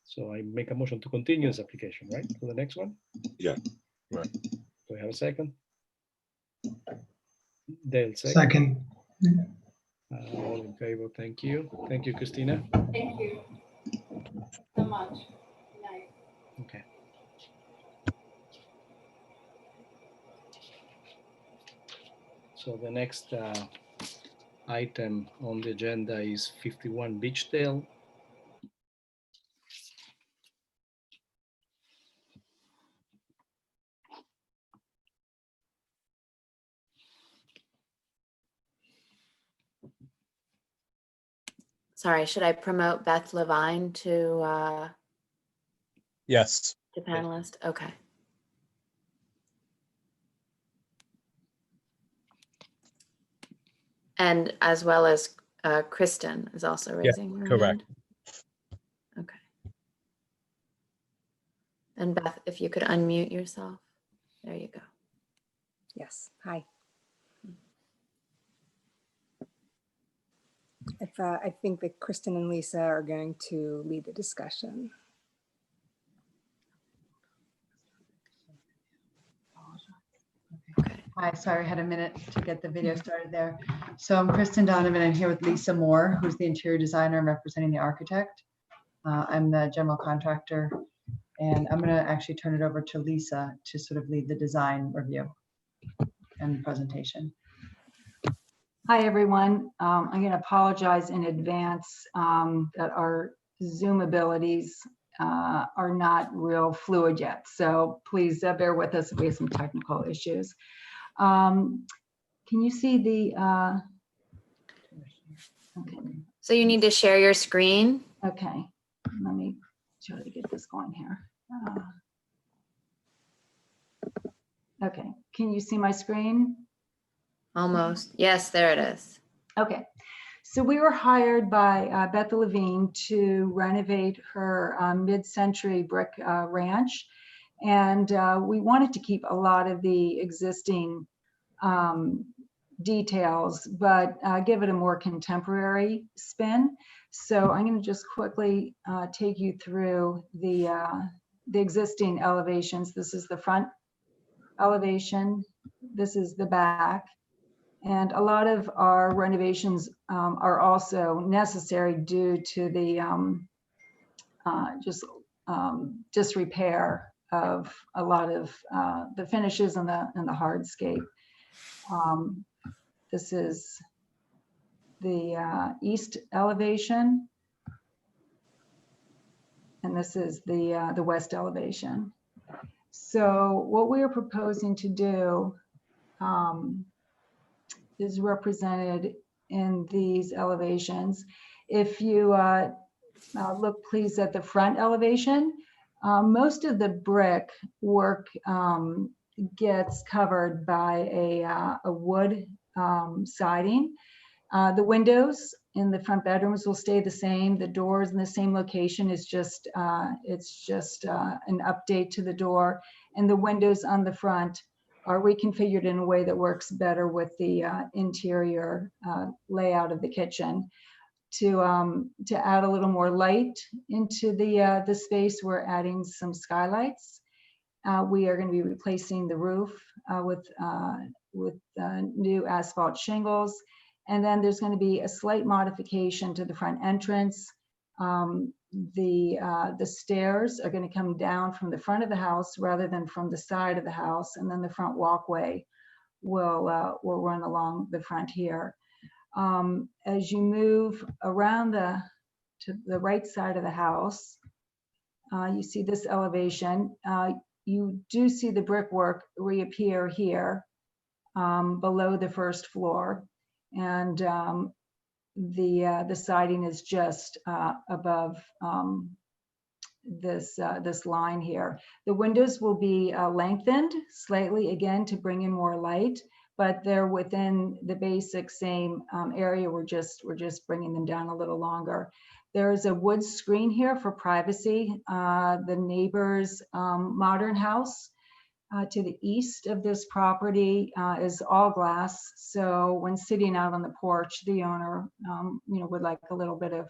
So I make a motion to continue this application, right, to the next one? yeah. Right. Do we have a second? Dale, Second. All in favor, thank you. Thank you, Christina. Thank you so much. Good night. Okay. So the next item on the agenda is 51 Beachdale. Sorry, should I promote Beth Levine to Yes. panelist? Okay. And as well as Kristen is also raising her correct. hand. Okay. And Beth, if you could unmute yourself. There you go. Yes, hi. I think that Kristen and Lisa are going to lead the discussion. Hi, sorry, I had a minute to get the video started there. So I'm Kristen Donovan. I'm here with Lisa Moore, who's the interior designer and representing the architect. I'm the general contractor, and I'm going to actually turn it over to Lisa to sort of lead the design review and presentation. Hi, everyone. I'm going to apologize in advance that our Zoom abilities are not real fluid yet. So please bear with us if we have some technical issues. Can you see the? Okay. So you need to share your screen. Okay. Let me try to get this going here. Okay. Can you see my screen? Almost. Yes, there it is. Okay. So we were hired by Beth Levine to renovate her mid-century brick ranch. And we wanted to keep a lot of the existing details, but give it a more contemporary spin. So I'm going to just quickly take you through the existing elevations. This is the front elevation. This is the back. And a lot of our renovations are also necessary due to the disrepair of a lot of the finishes and the hardscape. This is the east elevation, and this is the west elevation. So what we are proposing to do is represented in these elevations. If you look please at the front elevation, most of the brick work gets covered by a wood siding. The windows in the front bedrooms will stay the same. The doors in the same location is just it's just an update to the door, and the windows on the front are reconfigured in a way that works better with the interior layout of the kitchen. To add a little more light into the space, we're adding some skylights. we are going to be replacing the roof with new asphalt shingles. And then there's going to be a slight modification to the front entrance. The stairs are going to come down from the front of the house rather than from the side of the house. And then the front walkway will run along the front here. As you move around to the right side of the house, you see this elevation. You do see the brickwork reappear here below the first floor, and the siding is just above this line here. The windows will be lengthened slightly again to bring in more light, but they're within the basic same area. We're just bringing them down a little longer. There is a wood screen here for privacy. The neighbor's modern house to the east of this property is all glass. So when sitting out on the porch, the owner, would like a little bit of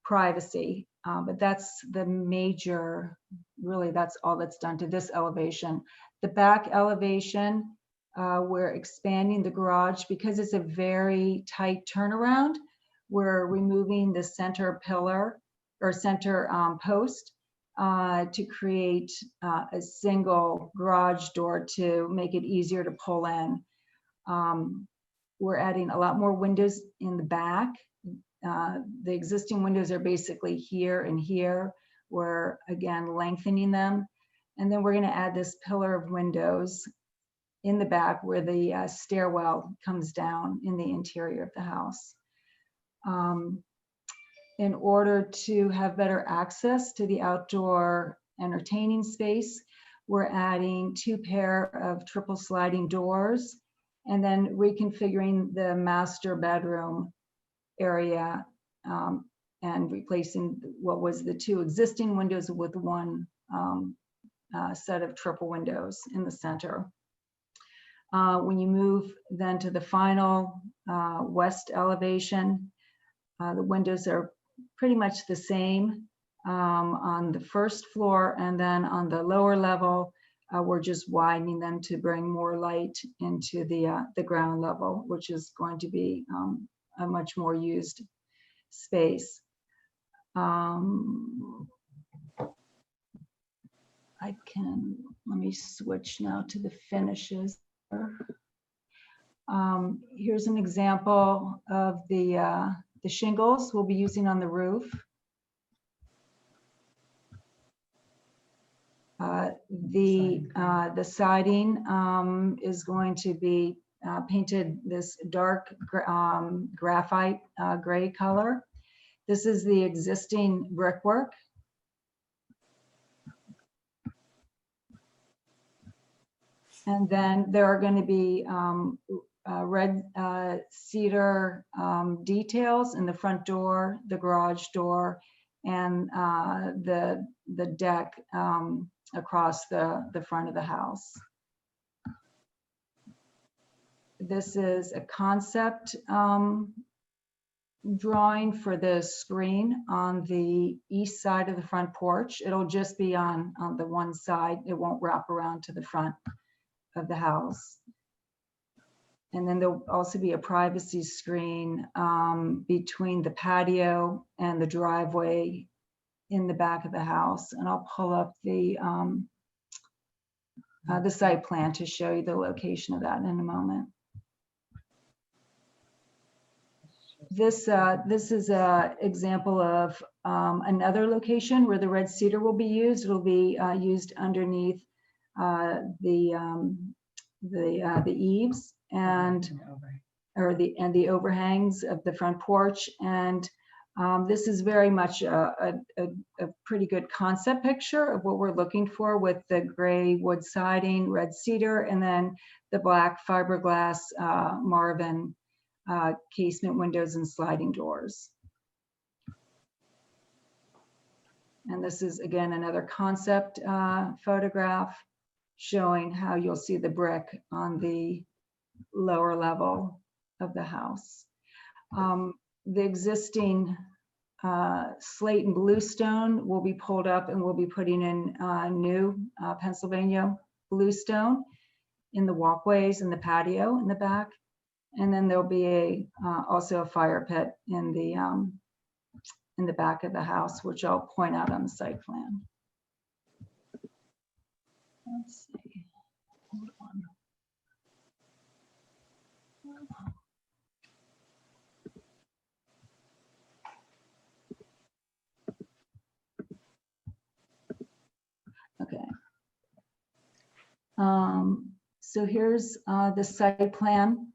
privacy. But that's the major, really, that's all that's done to this elevation. The back elevation, we're expanding the garage because it's a very tight turnaround. We're removing the center pillar or center post to create a single garage door to make it easier to pull in. We're adding a lot more windows in the back. The existing windows are basically here and here. We're again lengthening them. And then we're going to add this pillar of windows in the back where the stairwell comes down in the interior of the house. In order to have better access to the outdoor entertaining space, we're adding 2 pair of triple sliding doors and then reconfiguring the master bedroom area and replacing what was the 2 existing windows with 1 set of triple windows in the center. When you move then to the final west elevation, the windows are pretty much the same on the first floor, and then on the lower level, we're just widening them to bring more light into the ground level, which is going to be a much more used space. Let me switch now to the finishes. Here's an example of the shingles we'll be using on the roof. The siding is going to be painted this dark graphite gray color. This is the existing brickwork. And then there are going to be red cedar details in the front door, the garage door, and the deck across the front of the house. This is a concept drawing for the screen on the east side of the front porch. It'll just be on the one side. It won't wrap around to the front of the house. And then there'll also be a privacy screen between the patio and the driveway in the back of the house. And I'll pull up the site plan to show you the location of that in a moment. This is an example of another location where the red cedar will be used. It'll be used underneath the eaves and the overhangs of the front porch. And this is very much a pretty good concept picture of what we're looking for with the gray wood siding, red cedar, and then the black fiberglass Marvin casement windows and sliding doors. And this is again another concept photograph showing how you'll see the brick on the lower level of the house. The existing slate and bluestone will be pulled up, and we'll be putting in new Pennsylvania bluestone in the walkways and the patio in the back. And then there'll be also a fire pit in the back of the house, which I'll point out on the site plan. Let's see. Hold on. Okay. So here's the site plan.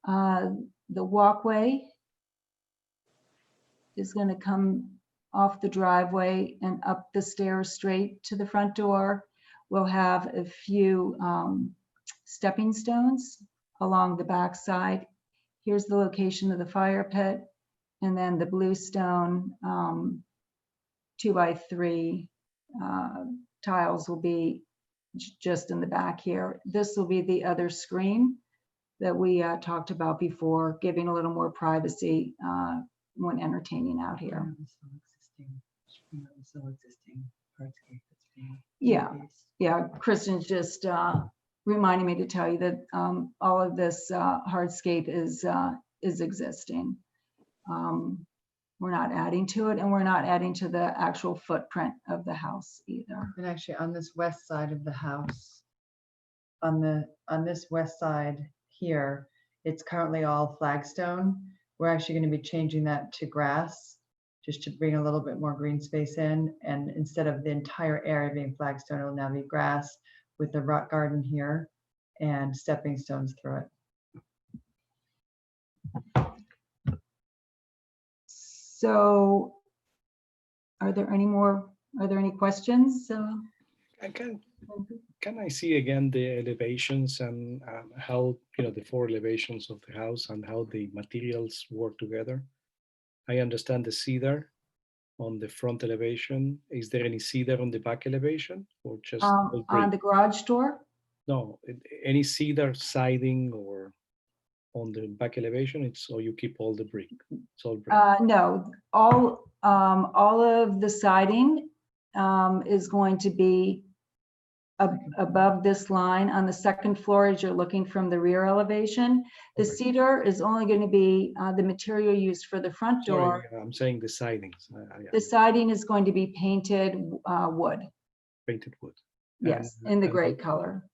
The walkway is going to come off the driveway and up the stairs straight to the front door. We'll have a few stepping stones along the back side. Here's the location of the fire pit, and then the bluestone 2x3 tiles will be just in the back here. This will be the other screen that we talked about before, giving a little more privacy when entertaining out here. Yeah, Kristen's just reminding me to tell you that all of this hardscape is existing. We're not adding to it, and we're not adding to the actual footprint of the house either. And actually on this west side of the house, on this west side here, it's currently all flagstone. We're actually going to be changing that to grass, just to bring a little bit more green space in. And instead of the entire area being flagstone, it'll now be grass with the rock garden here and stepping stones through it. So are there any questions? Can I see again the elevations and how, the 4 elevations of the house and how the materials work together? I understand the cedar on the front elevation. Is there any cedar on the back elevation, or just all on brick? the garage door? No, any cedar siding or on the back elevation? Or you keep all the brick? It's all brick. No, all of the siding is going to be above this line on the second floor as you're looking from the rear elevation. The cedar is only going to be the material used for the front door. Sorry, I'm saying the sidings. The siding is going to be painted wood. Painted wood. Yes, in the gray color.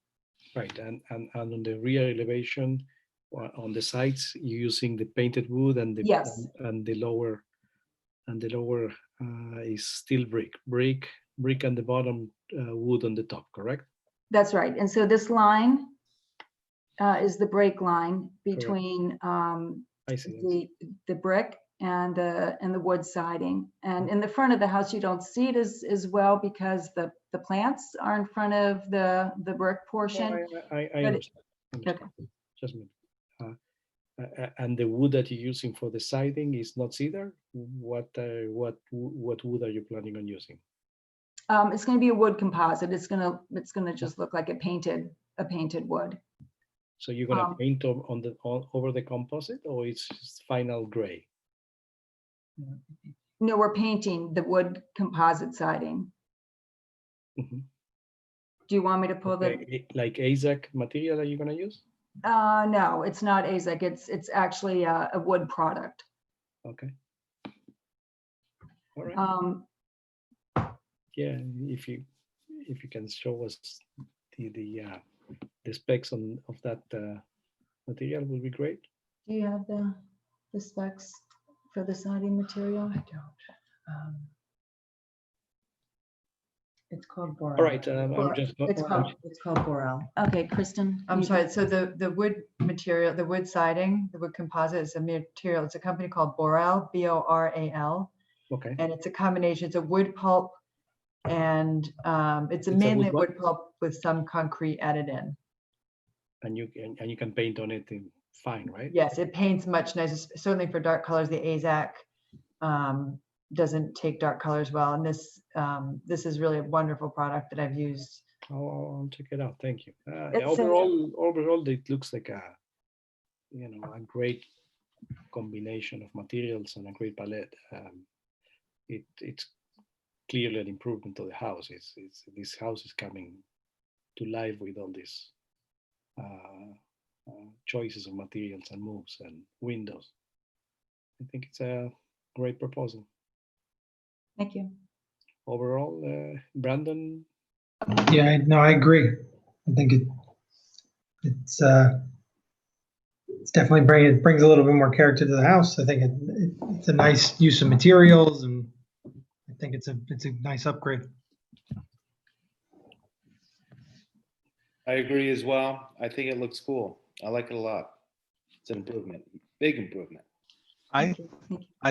Right, and on the rear elevation, on the sides, you're using the painted wood, and the Yes. and the lower is still brick, and the bottom wood on the top, correct? That's right. And so this line is the break line between the brick and the wood siding. And in the front of the house, you don't see it as well because the plants are in front of the brick portion. I But understand. okay. Just a minute. And the wood that you're using for the siding is not cedar. What wood are you planning on using? It's going to be a wood composite. It's going to just look like a painted wood. So you're going to paint over the composite, or it's just final gray? No, we're painting the wood composite siding. Mm-hmm. Do you want me to pull like AZAC material that you're going to use? No, it's not AZAC. It's actually a wood product. Okay. All right. Yeah, if you can show us the specs of that material, will be great. Do you have the specs for the siding material? I don't. It's called Borel. All right, I'm just. It's called Borel. Okay, Kristen. I'm sorry. So the wood material, the wood siding, the wood composite is a material. It's a company called Borel, Boral. Okay. And it's a combination. It's a wood pulp, and it's mainly wood pulp with some concrete added in. And you can paint on it fine, right? Yes, it paints much nicer. Certainly for dark colors, the AZAC doesn't take dark colors well, and this is really a wonderful product that I've used. I'll check it out. Thank you. Overall, it looks like a great combination of materials and a great palette. it's clearly an improvement to the house. This house is coming to life with all these choices of materials and moves and windows. I think it's a great proposal. Thank you. Overall, Brandon? Yeah, no, I agree. I think it's definitely it brings a little bit more character to the house. I think it's a nice use of materials, and I think it's a nice upgrade. I agree as well. I think it looks cool. I like it a lot. It's an improvement, big improvement. I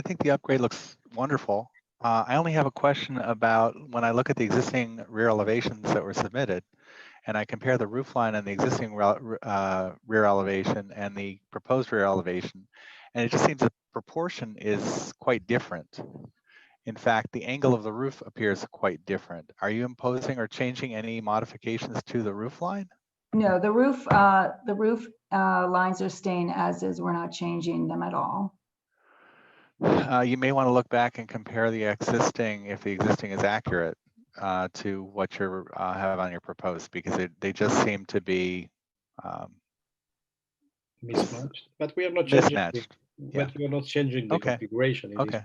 think the upgrade looks wonderful. I only have a question about when I look at the existing rear elevations that were submitted, and I compare the roof line and the existing rear elevation and the proposed rear elevation, and it just seems the proportion is quite different. In fact, the angle of the roof appears quite different. Are you imposing or changing any modifications to the roof line? No, the roof lines are staying as is. We're not changing them at all. You may want to look back and compare the existing, if the existing is accurate, to what you have on your proposed, because they just seem to be Mismatched, but we are not changing. Mismatched. But we are not changing the configuration. Okay.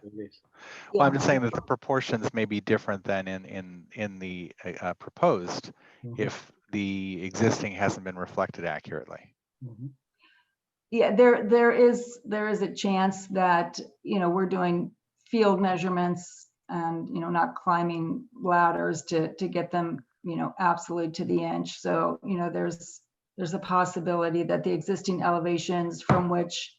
Well, I'm just saying that the proportions may be different than in the proposed, if the existing hasn't been reflected accurately. Yeah, there is a chance that, we're doing field measurements and, not climbing ladders to get them, absolutely to the inch. So, there's a possibility that the existing elevations from which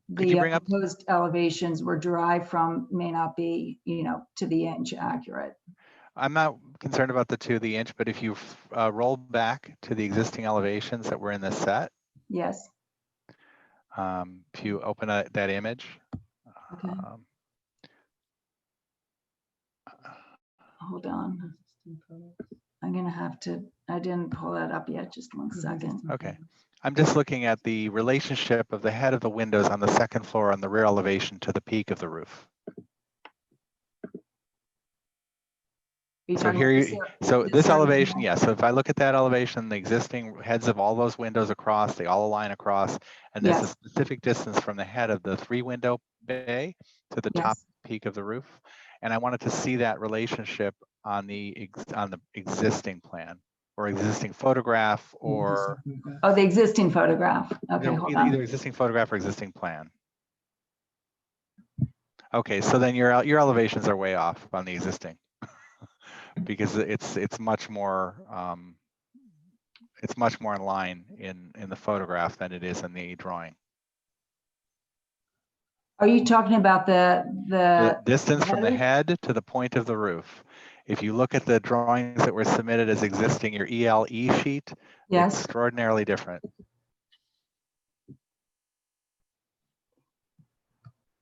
the proposed elevations were derived from may not be, to the inch accurate. I'm not concerned about the to the inch, but if you roll back to the existing elevations that were in the set. Yes. If you open that image. Okay. Hold on. I'm going to have to, I didn't pull that up yet. Just one second. Okay. I'm just looking at the relationship of the head of the windows on the second floor on the rear elevation to the peak of the roof. So here this elevation, yes. So if I look at that elevation, the existing heads of all those windows across, they all align across, and there's a specific distance from the head of the 3-window bay to the top peak of the roof. And I wanted to see that relationship on the existing plan or existing photograph or the existing photograph. Okay, hold on. Either existing photograph or existing plan. Okay, so then your elevations are way off on the existing. Because it's much more in line in the photograph than it is in the drawing. Are you talking about the distance from the head to the point of the roof? If you look at the drawings that were submitted as existing, your ELE sheet, it's extraordinarily different.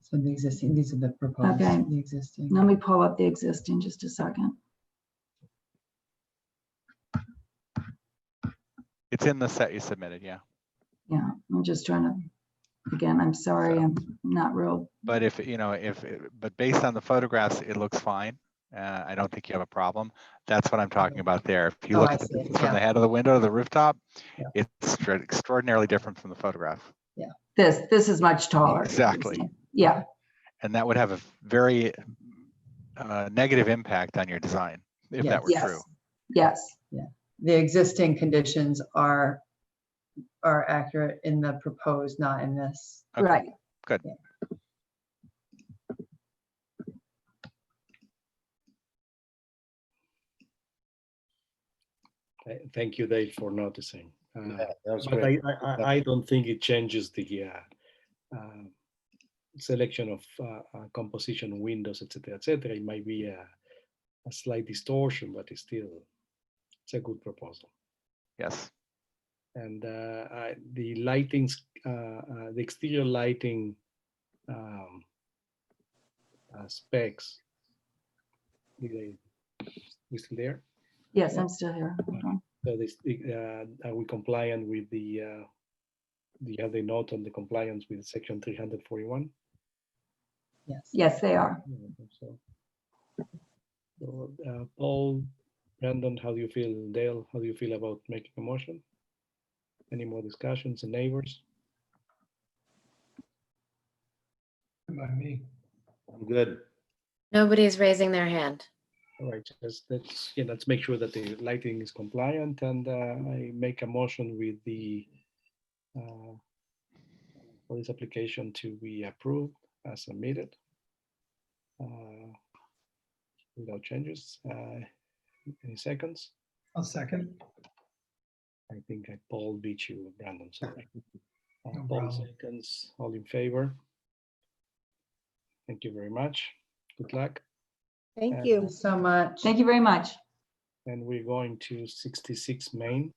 So the existing, these are the proposed, okay. The existing. Let me pull up the existing just a second. It's in the set you submitted, yeah. Yeah, I'm just trying to, again, I'm sorry, I'm not real. But but based on the photographs, it looks fine. I don't think you have a problem. That's what I'm talking about there. If you look at the distance from the head of the window to the rooftop, it's extraordinarily different from the photograph. Yeah. This is much taller. Exactly. Yeah. And that would have a very negative impact on your design if that were true. Yes. Yeah. The existing conditions are accurate in the proposed, not in this. Okay. Right. Good. Yeah. Thank you, Dave, for noticing. That was but great. I don't think it changes the selection of composition windows, etc., etc. It might be a slight distortion, but it's a good proposal. Yes. And the lightings, the exterior lighting specs, we still there? Yes, I'm still here. So this, are we compliant with the, do you have the note on the compliance with section 341? Yes. Yes, they are. So So, Paul, Brandon, how do you feel? Dale, how do you feel about making a motion? Any more discussions? The neighbors? By me. I'm good. Nobody's raising their hand. All right, let's make sure that the lighting is compliant, and I make a motion with the for this application to be approved as submitted without changes. Any seconds? I'll second. I think I Paul beat you, Brandon. Sorry. No Paul problem. seconds. All in favor? Thank you very much. Good luck. Thank you. So much. Thank you very much. And we're going to 66 Main.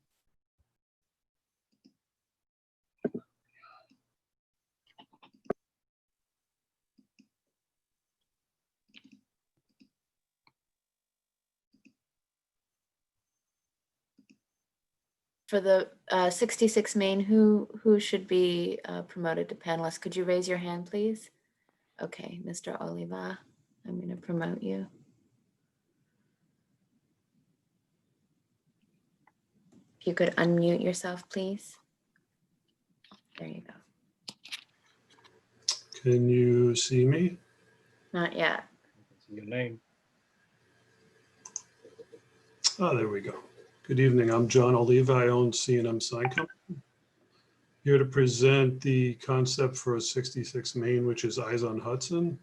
For the 66 Main, who should be promoted to panelist? Could you raise your hand, please? Okay, Mr. Oliva, I'm going to promote you. If you could unmute yourself, please. There you go. Can you see me? Not yet. Your name. Oh, there we go. Good evening. I'm John Oliva. I own C&M Sign Company. Here to present the concept for 66 Main, which is Eyes on Hudson.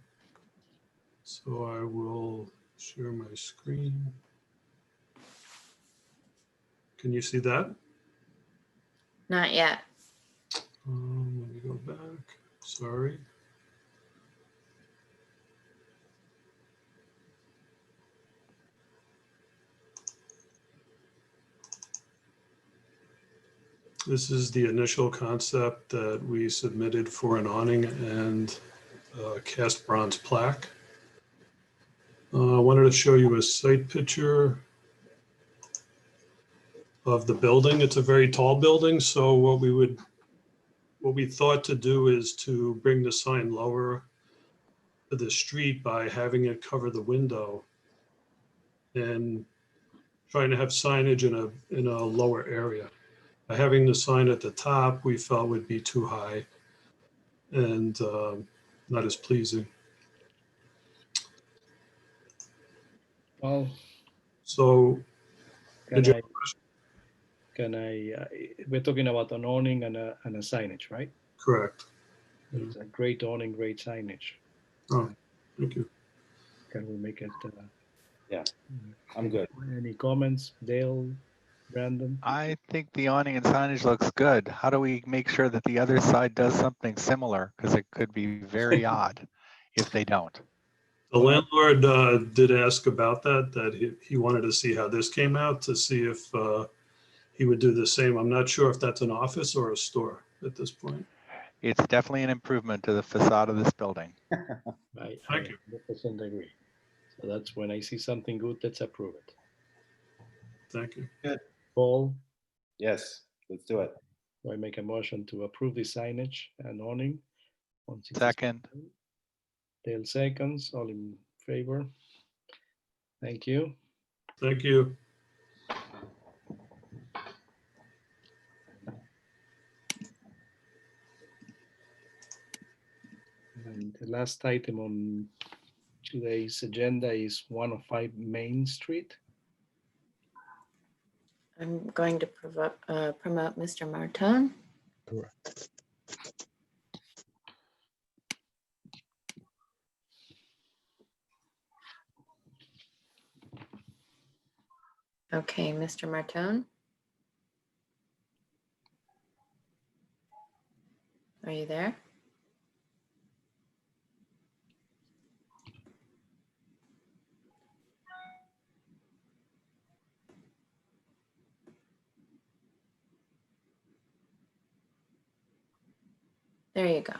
So I will share my screen. Can you see that? Not yet. Let me go back. Sorry. This is the initial concept that we submitted for an awning and cast bronze plaque. I wanted to show you a site picture of the building. It's a very tall building, so what we thought to do is to bring the sign lower to the street by having it cover the window and trying to have signage in a lower area. By having the sign at the top, we felt would be too high and not as pleasing. Well, so we're talking about an awning and a signage, right? Correct. It's a great awning, great signage. Oh, thank you. Can we make it? Yeah, I'm good. Any comments, Dale, Brandon? I think the awning and signage looks good. How do we make sure that the other side does something similar? Because it could be very odd if they don't. The landlord did ask about that he wanted to see how this came out to see if he would do the same. I'm not sure if that's an office or a store at this point. It's definitely an improvement to the facade of this building. I Thank you. 100% agree. So that's when I see something good, let's approve it. Thank you. Good. Paul? Yes, let's do it. Do I make a motion to approve the signage and awning? Second. Dale seconds, all in favor? Thank you. Thank you. And the last item on today's agenda is 105 Main Street. I'm going to promote Mr. Martone. Correct. Okay, Mr. Martone. Are you there? There you go.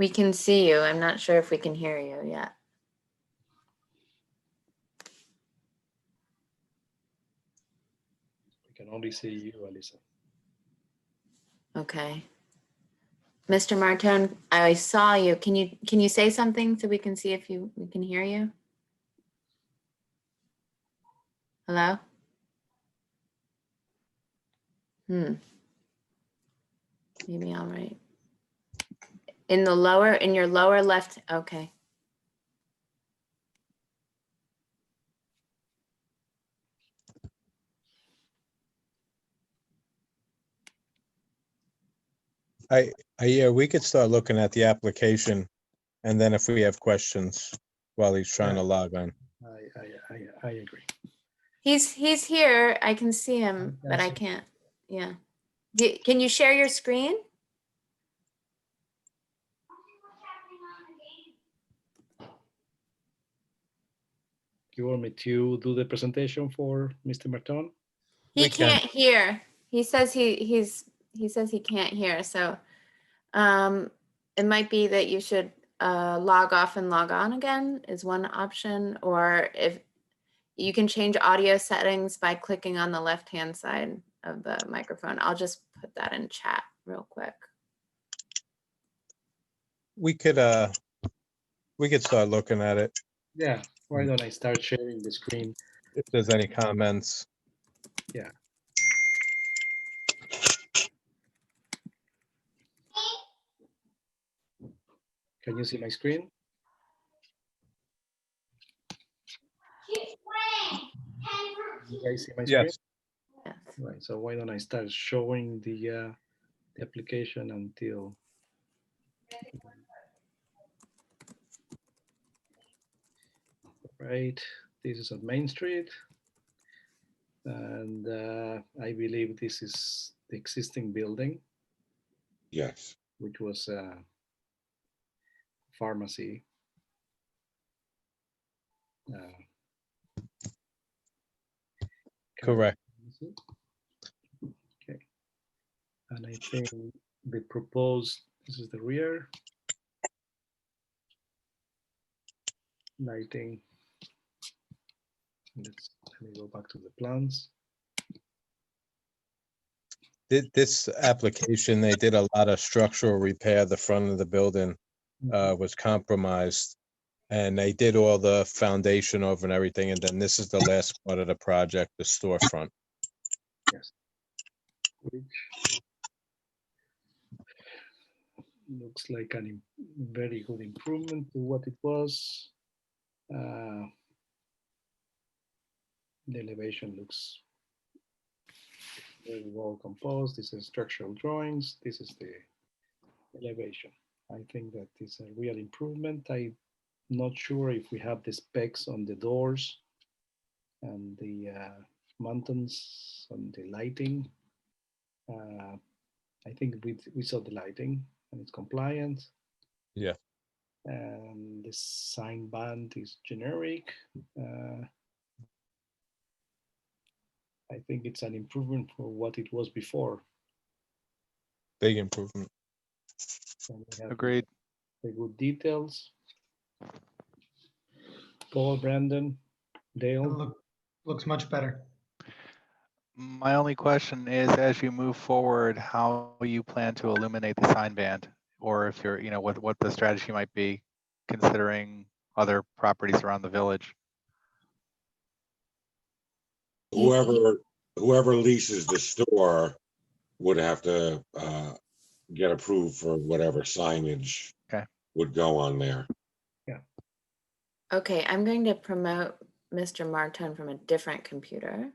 We can see you. I'm not sure if we can hear you yet. We can only see you, Alyssa. Okay. Mr. Martone, I saw you. Can you say something so we can see if we can hear you? Hello? Maybe all right. In your lower left, okay. Yeah, we could start looking at the application, and then if we have questions while he's trying to log on. I agree. He's here. I can see him, but I can't. Yeah. Can you share your screen? You want me to do the presentation for Mr. Martone? He can't hear. He says he says he can't hear. So it might be that you should log off and log on again is one option, or if you can change audio settings by clicking on the left-hand side of the microphone. I'll just put that in chat real quick. We could start looking at it. Yeah, why don't I start sharing the screen? If there's any comments. Yeah. Can you see my screen? You guys see my screen? Yes. Right, so why don't I start showing the application until right. This is on Main Street, and I believe this is the existing building. Yes. Which was a pharmacy. Correct. Okay. And I think the proposed, this is the rear. Lighting. Let me go back to the plans. This application, they did a lot of structural repair. The front of the building was compromised, and they did all the foundation over and everything. And then this is the last part of the project, the storefront. Yes. Which looks like a very good improvement to what it was. The elevation looks very well composed. This is structural drawings. This is the elevation. I think that is a real improvement. I'm not sure if we have the specs on the doors and the mountains on the lighting. I think we saw the lighting and it's compliant. Yeah. And the sign band is generic. I think it's an improvement for what it was before. Big improvement. Agreed. The good details. Paul, Brandon, Dale. Looks much better. My only question is, as you move forward, how you plan to illuminate the sign band, or if you're, what the strategy might be, considering other properties around the village. Whoever leases the store would have to get approved for whatever signage would go on there. Yeah. Okay, I'm going to promote Mr. Martone from a different computer.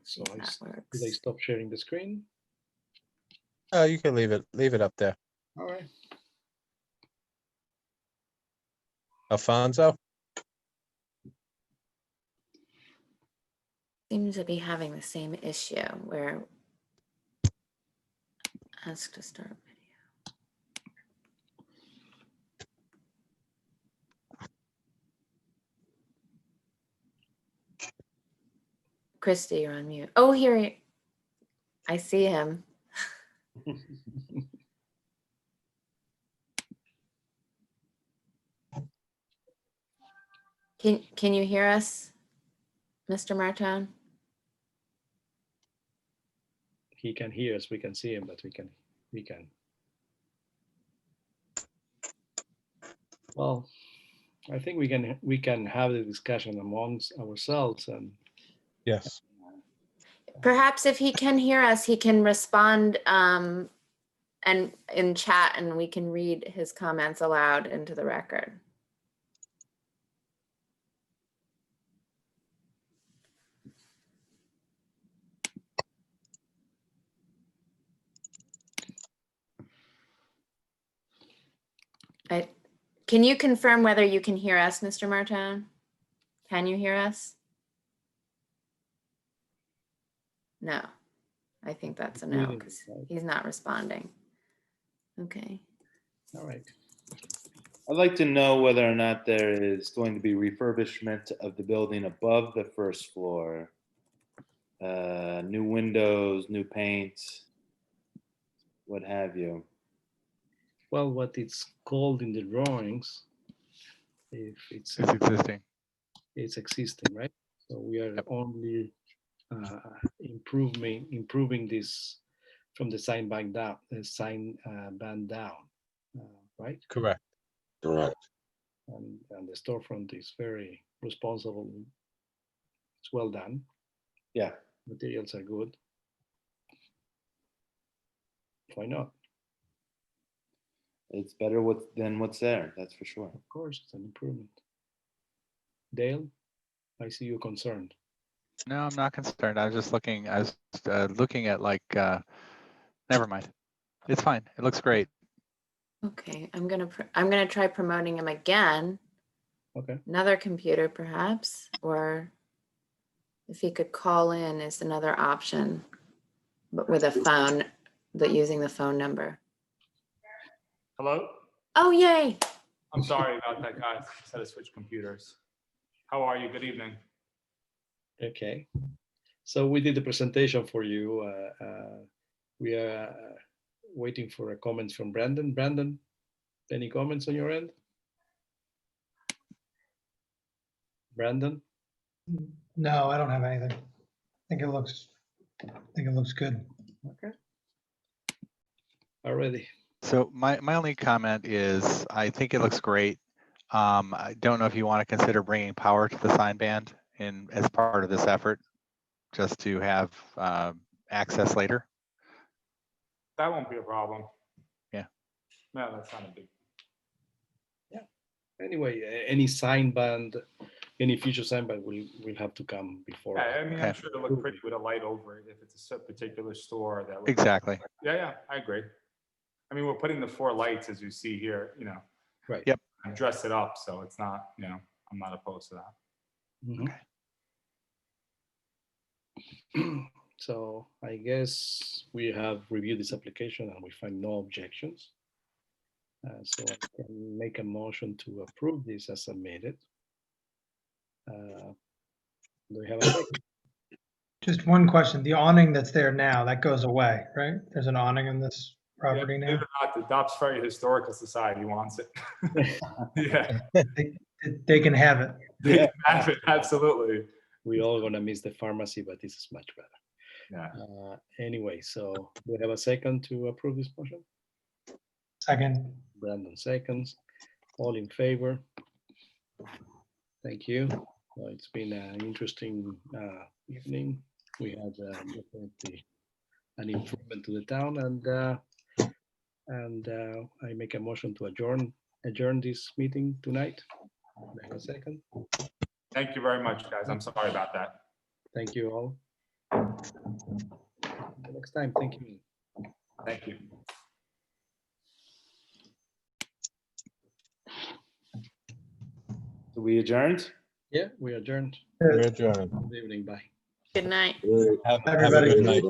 So did I stop sharing the screen? You can leave it up there. All right. Alfonso? Seems to be having the same issue where ask to start video. Christy, you're on mute. Oh, here I see him. Can you hear us, Mr. Martone? He can hear us, we can see him, but we can. Well, I think we can have the discussion amongst ourselves and. Yes. Perhaps if he can hear us, he can respond and in chat, and we can read his comments aloud into the record. Can you confirm whether you can hear us, Mr. Martone? Can you hear us? No, I think that's a no because he's not responding. Okay. All right. I'd like to know whether or not there is going to be refurbishment of the building above the first floor. New windows, new paints, what have you. Well, what it's called in the drawings, if it's existing. It's existing, right? So we are only improving this from the sign band down, right? Correct. Correct. And the storefront is very responsible. It's well done. Yeah. Materials are good. Why not? It's better than what's there, that's for sure. Of course, it's an improvement. Dale, I see you're concerned. No, I'm not concerned. I was just looking. I was looking at like. Never mind. It's fine. It looks great. Okay, I'm gonna try promoting him again. Okay. Another computer, perhaps, or if he could call in is another option, but with a phone, using the phone number. Hello? Oh, yay. I'm sorry about that, guys. Just had to switch computers. How are you? Good evening. Okay. So we did the presentation for you. We are waiting for a comments from Brandon. Brandon, any comments on your end? Brandon? No, I don't have anything. I think it looks good. Okay. Already. So my only comment is I think it looks great. I don't know if you want to consider bringing power to the sign band as part of this effort, just to have access later. That won't be a problem. Yeah. No, that's not a big. Yeah. Anyway, any sign band, any future sign band will have to come before. Yeah, I mean, I'm sure it'll look pretty with a light over it if it's a particular store that would. Exactly. Yeah, I agree. I mean, we're putting the 4 lights as you see here, Right. Yep. And dress it up, so it's not, I'm not opposed to that. Mm-hmm. Okay. So I guess we have reviewed this application and we find no objections. So I can make a motion to approve this as submitted. Do we have a second? Just one question. The awning that's there now, that goes away, right? There's an awning in this property Yeah, now? believe it or not, the Dobbs Ferry Historical Society wants it. Yeah. They can have it. They can have it, absolutely. We're all gonna miss the pharmacy, but this is much better. Yeah. Anyway, so do we have a second to approve this motion? Second. Brandon seconds. All in favor? Thank you. Well, it's been an interesting evening. We had definitely an improvement to the town, and I make a motion to adjourn this meeting tonight. Do I have a second? Thank you very much, guys. I'm sorry about that. Thank you all. Until next time. Thank you. Thank you. So we adjourned? Yeah, we adjourned. We're adjourned. Good evening. Bye. Good night. Have a good night.